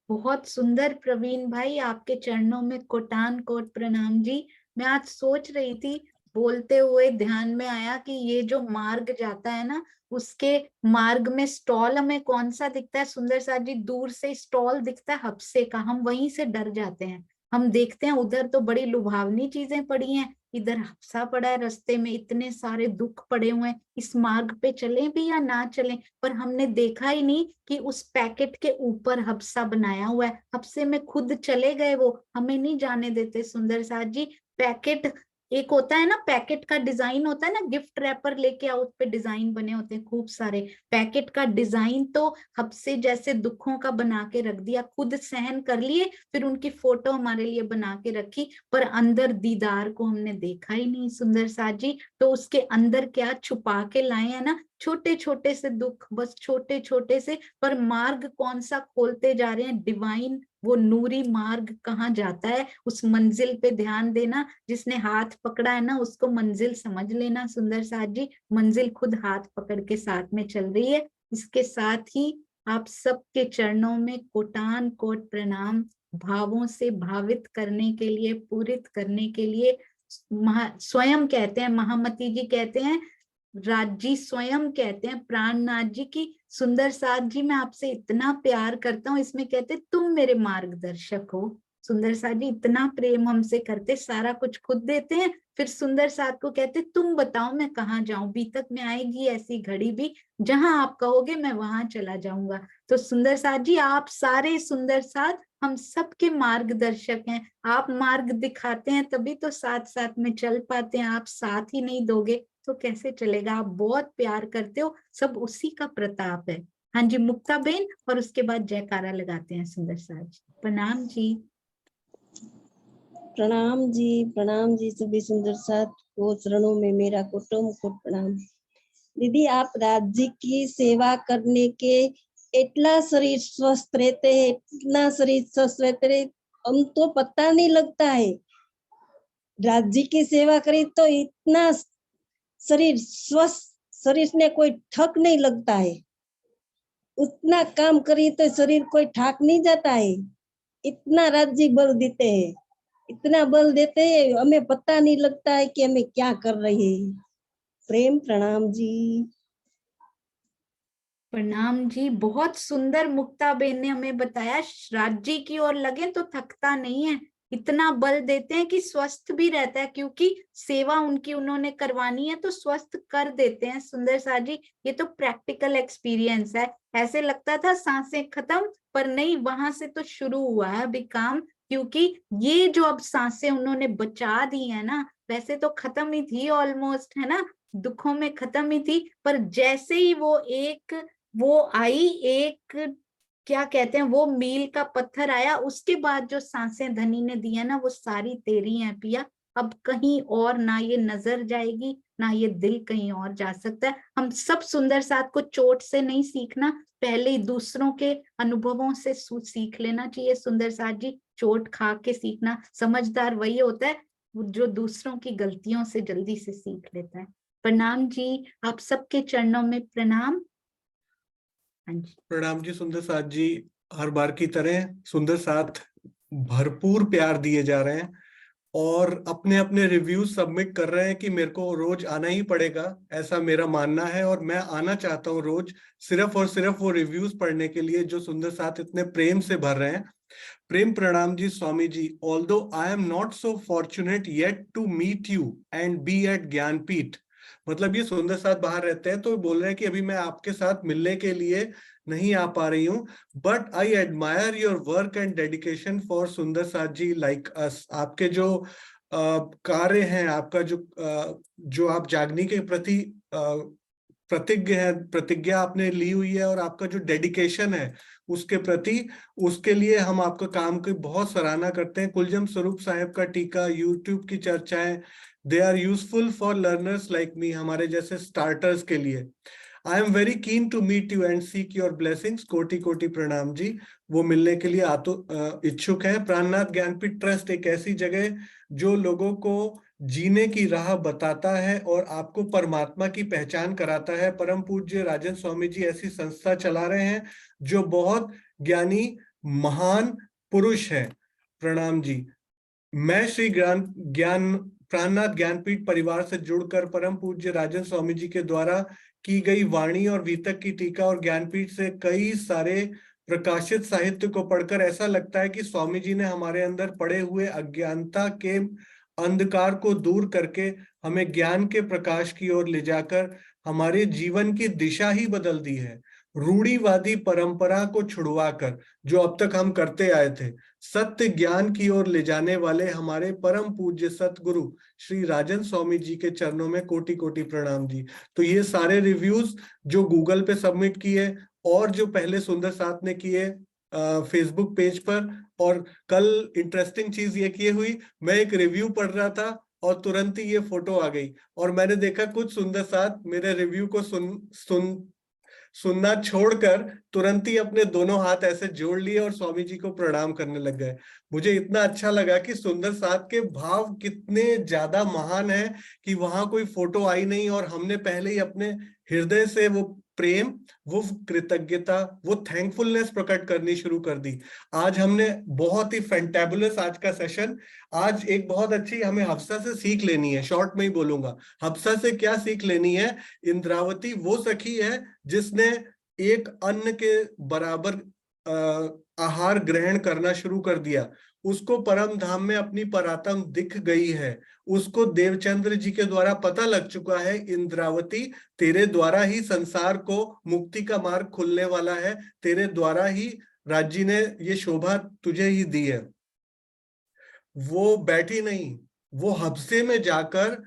बहुत सुंदर प्रवीण भाई, आपके चरणों में कोटान कोट प्रणाम जी। मैं आज सोच रही थी बोलते हुए ध्यान में आया कि ये जो मार्ग जाता है ना, उसके मार्ग में स्टॉल हमें कौन सा दिखता है सुंदर साथ जी? दूर से स्टॉल दिखता है हफ्से का, हम वहीं से डर जाते हैं। हम देखते हैं उधर तो बड़ी लुभावनी चीजें पड़ी हैं, इधर हफ्सा पड़ा है, रास्ते में इतने सारे दुख पड़े हुए हैं, इस मार्ग पे चलें भी या ना चलें। पर हमने देखा ही नहीं कि उस पैकेट के ऊपर हफ्सा बनाया हुआ है, हफ्से में खुद चले गए, वो हमें नहीं जाने देते सुंदर साथ जी। पैकेट एक होता है ना, पैकेट का डिजाइन होता है ना, गिफ्ट रैपर लेके आओ, उस पे डिजाइन बने होते हैं खूब सारे, पैकेट का डिजाइन तो हफ्से जैसे दुखों का बना के रख दिया, खुद सहन कर लिए, फिर उनकी फोटो हमारे लिए बना के रखी, पर अंदर दीदार को हमने देखा ही नहीं सुंदर साथ जी। तो उसके अंदर क्या छुपा के लाए हैं ना, छोटे छोटे से दुख, बस छोटे छोटे से, पर मार्ग कौन सा खोलते जा रहे हैं, डिवाइन वो नूरी मार्ग कहाँ जाता है, उस मंजिल पे ध्यान देना। जिसने हाथ पकड़ा है ना, उसको मंजिल समझ लेना सुंदर साथ जी, मंजिल खुद हाथ पकड़ के साथ में चल रही है। इसके साथ ही आप सबके चरणों में कोटान कोट प्रणाम, भावों से भावित करने के लिए, पूरित करने के लिए। स्वयं कहते हैं, महामती जी कहते हैं, राज जी स्वयं कहते हैं प्राणनाथ जी की, सुंदर साथ जी मैं आपसे इतना प्यार करता हूँ, इसमें कहते तुम मेरे मार्गदर्शक हो। सुंदर साथ जी इतना प्रेम हमसे करते, सारा कुछ खुद देते हैं, फिर सुंदर साथ को कहते तुम बताओ मैं कहाँ जाऊं, बीतक में आएगी ऐसी घड़ी भी, जहां आप कहोगे मैं वहां चला जाऊंगा। तो सुंदर साथ जी आप सारे सुंदर साथ हम सबके मार्गदर्शक हैं, आप मार्ग दिखाते हैं तभी तो साथ साथ में चल पाते हैं, आप साथ ही नहीं दोगे तो कैसे चलेगा। आप बहुत प्यार करते हो, सब उसी का प्रताप है। हाँ जी मुक्ता बेन, और उसके बाद जयकारा लगाते हैं सुंदर साथ जी। प्रणाम जी। प्रणाम जी सभी सुंदर साथ को चरणों में मेरा कोटम कोट प्रणाम। दीदी आप राज्य की सेवा करने के इतना शरीर स्वस्थ रहते हैं, इतना शरीर स्वस्थ रहते हैं, हम तो पता नहीं लगता है। राज्य की सेवा करी तो इतना शरीर स्वस्थ, शरीर में कोई थक नहीं लगता है, उतना काम करी तो शरीर कोई ठाक नहीं जाता है। इतना राज्य बल देते हैं, इतना बल देते हैं, हमें पता नहीं लगता है कि हमें क्या कर रहे हैं। प्रेम प्रणाम जी। प्रणाम जी, बहुत सुंदर मुक्ता बेन ने हमें बताया, राज्य की ओर लगे तो थकता नहीं है, इतना बल देते हैं कि स्वस्थ भी रहता है, क्योंकि सेवा उनकी उन्होंने करवानी है तो स्वस्थ कर देते हैं सुंदर साथ जी। ये तो प्रैक्टिकल एक्सपीरियंस है, ऐसे लगता था सांसें खत्म, पर नहीं, वहां से तो शुरू हुआ है अभी काम, क्योंकि ये जो अब सांसें उन्होंने बचा दी है ना, वैसे तो खत्म ही थी ऑलमोस्ट, है ना, दुखों में खत्म ही थी, पर जैसे ही वो आई एक, क्या कहते हैं, वो मील का पत्थर आया, उसके बाद जो सांसें धनी ने दी है ना, वो सारी तेरी हैं पिया, अब कहीं और ना ये नजर जाएगी, ना ये दिल कहीं और जा सकता है। हम सब सुंदर साथ को चोट से नहीं सीखना, पहले ही दूसरों के अनुभवों से सीख लेना चाहिए सुंदर साथ जी, चोट खा के सीखना। समझदार वही होता है जो दूसरों की गलतियों से जल्दी से सीख लेता है। प्रणाम जी, आप सबके चरणों में प्रणाम। प्रणाम जी सुंदर साथ जी, हर बार की तरह सुंदर साथ भरपूर प्यार दिए जा रहे हैं और अपने अपने रिव्यू सबमिट कर रहे हैं कि मेरे को रोज आना ही पड़ेगा, ऐसा मेरा मानना है और मैं आना चाहता हूँ रोज, सिर्फ और सिर्फ वो रिव्यूज पढ़ने के लिए जो सुंदर साथ इतने प्रेम से भर रहे हैं। प्रेम प्रणाम जी Swami ji, although I am not so fortunate yet to meet you and be at Gyanpeeth, मतलब ये सुंदर साथ बाहर रहते हैं तो बोल रहे हैं कि अभी मैं आपके साथ मिलने के लिए नहीं आ पा रही हूँ, but I admire your work and dedication for सुंदर साथ जी लाइक अस। आपके जो कार्य हैं, आपका जो आप जागने के प्रति प्रतिज्ञा आपने ली हुई है और आपका जो डेडिकेशन है उसके प्रति, उसके लिए हम आपका काम की बहुत सराहना करते हैं। कुलजम स्वरूप साहेब का टीका, यूट्यूब की चर्चाएं, they are useful for learners like me, हमारे जैसे स्टार्टर्स के लिए। I am very keen to meet you and seek your blessings, कोटि कोटि प्रणाम जी, वो मिलने के लिए इच्छुक है। प्राणनाथ ज्ञानपीठ ट्रस्ट एक ऐसी जगह जो लोगों को जीने की राह बताता है और आपको परमात्मा की पहचान कराता है। परम पूज्य राजन स्वामी जी ऐसी संस्था चला रहे हैं जो बहुत ज्ञानी महान पुरुष हैं। प्रणाम जी। मैं श्री ज्ञान प्राणनाथ ज्ञानपीठ परिवार से जुड़कर परम पूज्य राजन स्वामी जी के द्वारा की गई वाणी और वीतक की टीका और ज्ञानपीठ से कई सारे प्रकाशित साहित्य को पढ़कर ऐसा लगता है कि स्वामी जी ने हमारे अंदर पड़े हुए अज्ञानता के अंधकार को दूर करके हमें ज्ञान के प्रकाश की ओर ले जाकर हमारे जीवन की दिशा ही बदल दी है। रूढ़िवादी परंपरा को छुड़वाकर जो अब तक हम करते आए थे, सत्य ज्ञान की ओर ले जाने वाले हमारे परम पूज्य सतगुरु श्री राजन स्वामी जी के चरणों में कोटि कोटि प्रणाम जी। तो ये सारे रिव्यूज जो गूगल पे सबमिट किए और जो पहले सुंदर साथ ने किए फेसबुक पेज पर, और कल इंटरेस्टिंग चीज ये की हुई, मैं एक रिव्यू पढ़ रहा था और तुरंत ही ये फोटो आ गई और मैंने देखा कुछ सुंदर साथ मेरे रिव्यू को सुनना छोड़कर तुरंत ही अपने दोनों हाथ ऐसे जोड़ लिए और स्वामी जी को प्रणाम करने लग गए। मुझे इतना अच्छा लगा कि सुंदर साथ के भाव कितने ज्यादा महान है कि वहां कोई फोटो आई नहीं और हमने पहले ही अपने हृदय से वो प्रेम, वो कृतज्ञता, वो थैंकफुलनेस प्रकट करनी शुरू कर दी। आज हमने बहुत ही फैंटेबुलस आज का सेशन, आज एक बहुत अच्छी हमें हफ्सा से सीख लेनी है, शॉर्ट में ही बोलूंगा। हफ्सा से क्या सीख लेनी है? इंद्रावती वो सखी है जिसने एक अन्न के बराबर आहार ग्रहण करना शुरू कर दिया, उसको परम धाम में अपनी परात्म दिख गई है, उसको देवचंद्र जी के द्वारा पता लग चुका है, इंद्रावती तेरे द्वारा ही संसार को मुक्ति का मार्ग खुलने वाला है, तेरे द्वारा ही राज जी ने ये शोभा तुझे ही दी है। वो बैठी नहीं, वो हफ्से में जाकर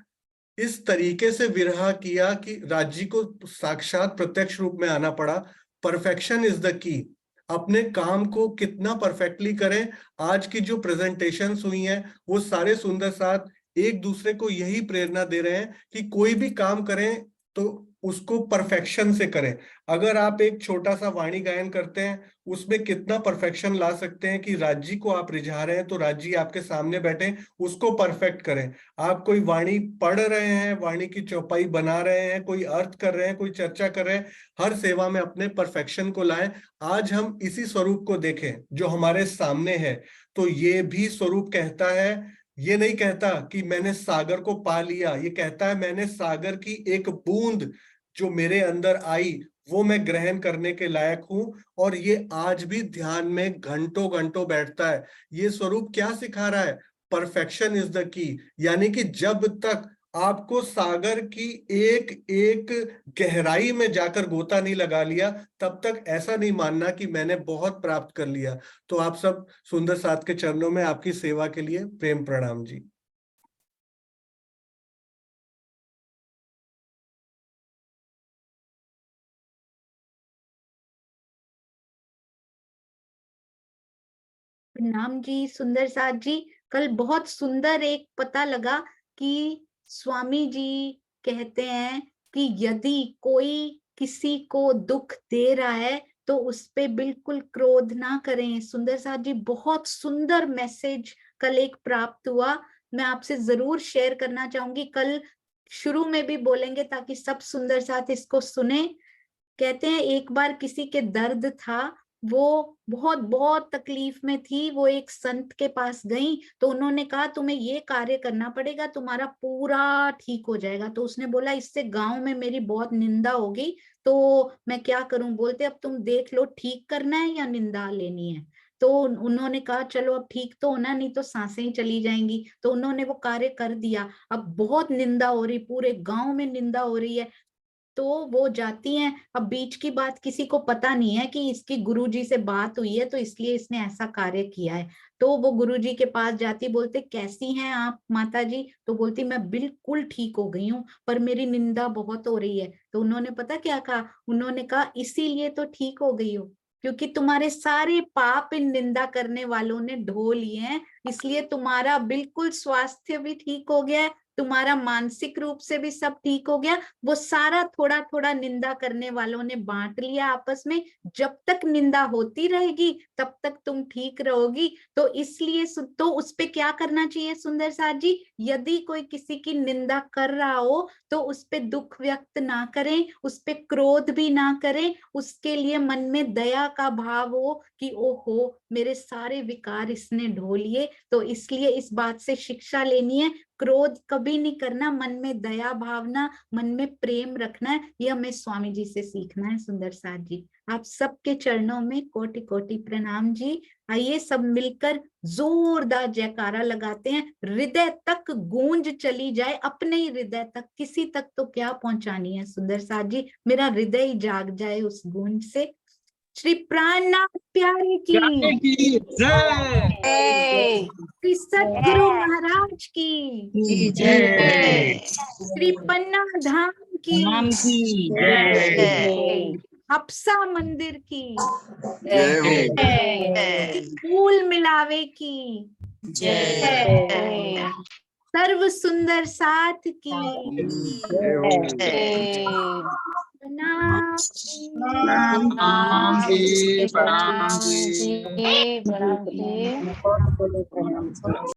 इस तरीके से विरहा किया कि राज जी को साक्षात प्रत्यक्ष रूप में आना पड़ा। Perfection is the key. अपने काम को कितना परफेक्टली करें। आज की जो प्रेजेंटेशंस हुई हैं वो सारे सुंदर साथ एक दूसरे को यही प्रेरणा दे रहे हैं कि कोई भी काम करें तो उसको परफेक्शन से करें। अगर आप एक छोटा सा वाणी गायन करते हैं उसमें कितना परफेक्शन ला सकते हैं कि राज जी को आप रिझा रहे हैं तो राज जी आपके सामने बैठे, उसको परफेक्ट करें। आप कोई वाणी पढ़ रहे हैं, वाणी की चौपाई बना रहे हैं, कोई अर्थ कर रहे हैं, कोई चर्चा कर रहे हैं, हर सेवा में अपने परफेक्शन को लाएं। आज हम इसी स्वरूप को देखें जो हमारे सामने है, तो ये भी स्वरूप कहता है, ये नहीं कहता कि मैंने सागर को पा लिया, ये कहता है मैंने सागर की एक बूंद जो मेरे अंदर आई वो मैं ग्रहण करने के लायक हूं। और ये आज भी ध्यान में घंटों घंटों बैठता है। ये स्वरूप क्या सिखा रहा है? Perfection is the key. यानी कि जब तक आपको सागर की एक एक गहराई में जाकर गोता नहीं लगा लिया तब तक ऐसा नहीं मानना कि मैंने बहुत प्राप्त कर लिया। तो आप सब सुंदर साथ के चरणों में आपकी सेवा के लिए प्रेम प्रणाम जी। प्रणाम जी सुंदर साथ जी। कल बहुत सुंदर एक पता लगा कि स्वामी जी कहते हैं कि यदि कोई किसी को दुख दे रहा है तो उस पे बिल्कुल क्रोध ना करें। सुंदर साथ जी बहुत सुंदर मैसेज कल एक प्राप्त हुआ, मैं आपसे जरूर शेयर करना चाहूंगी। कल शुरू में भी बोलेंगे ताकि सब सुंदर साथ इसको सुने। कहते हैं एक बार किसी के दर्द था, वो बहुत बहुत तकलीफ में थी, वो एक संत के पास गई तो उन्होंने कहा तुम्हें ये कार्य करना पड़ेगा, तुम्हारा पूरा ठीक हो जाएगा। तो उसने बोला इससे गांव में मेरी बहुत निंदा होगी तो मैं क्या करूं। बोलते अब तुम देख लो ठीक करना है या निंदा लेनी है। तो उन्होंने कहा चलो अब ठीक तो होना, नहीं तो सांसें ही चली जाएंगी। तो उन्होंने वो कार्य कर दिया। अब बहुत निंदा हो रही, पूरे गांव में निंदा हो रही है। तो वो जाती हैं। अब बीच की बात किसी को पता नहीं है कि इसकी गुरुजी से बात हुई है तो इसलिए इसने ऐसा कार्य किया है। तो वो गुरुजी के पास जाती, बोलते कैसी हैं आप माता जी? तो बोलती मैं बिल्कुल ठीक हो गई हूँ पर मेरी निंदा बहुत हो रही है। तो उन्होंने पता क्या कहा? उन्होंने कहा इसीलिए तो ठीक हो गई हो क्योंकि तुम्हारे सारे पाप इन निंदा करने वालों ने ढो लिए हैं, इसलिए तुम्हारा बिल्कुल स्वास्थ्य भी ठीक हो गया है, तुम्हारा मानसिक रूप से भी सब ठीक हो गया। वो सारा थोड़ा थोड़ा निंदा करने वालों ने बांट लिया आपस में। जब तक निंदा होती रहेगी तब तक तुम ठीक रहोगी। तो इसलिए तो उस पे क्या करना चाहिए सुंदर साथ जी? यदि कोई किसी की निंदा कर रहा हो तो उस पे दुख व्यक्त ना करें, उस पे क्रोध भी ना करें। उसके लिए मन में दया का भाव हो कि ओहो मेरे सारे विकार इसने ढो लिए, तो इसलिए इस बात से शिक्षा लेनी है, क्रोध कभी नहीं करना, मन में दया भावना, मन में प्रेम रखना है। ये हमें स्वामी जी से सीखना है। सुंदर साथ जी, आप सबके चरणों में कोटि कोटि प्रणाम जी। आइए सब मिलकर जोरदार जयकारा लगाते हैं, हृदय तक गूंज चली जाए, अपने ही हृदय तक, किसी तक तो क्या पहुंचानी है। सुंदर साथ जी, मेरा हृदय ही जाग जाए उस गूंज से। श्री प्राणनाथ प्यारे की जय। श्री सद्गुरु महाराज की जय। श्री पन्ना धाम की जय। हफ्सा मंदिर की जय हो। फूल मिलावे की जय। सर्व सुंदर साथ की प्रणाम प्रणाम जी।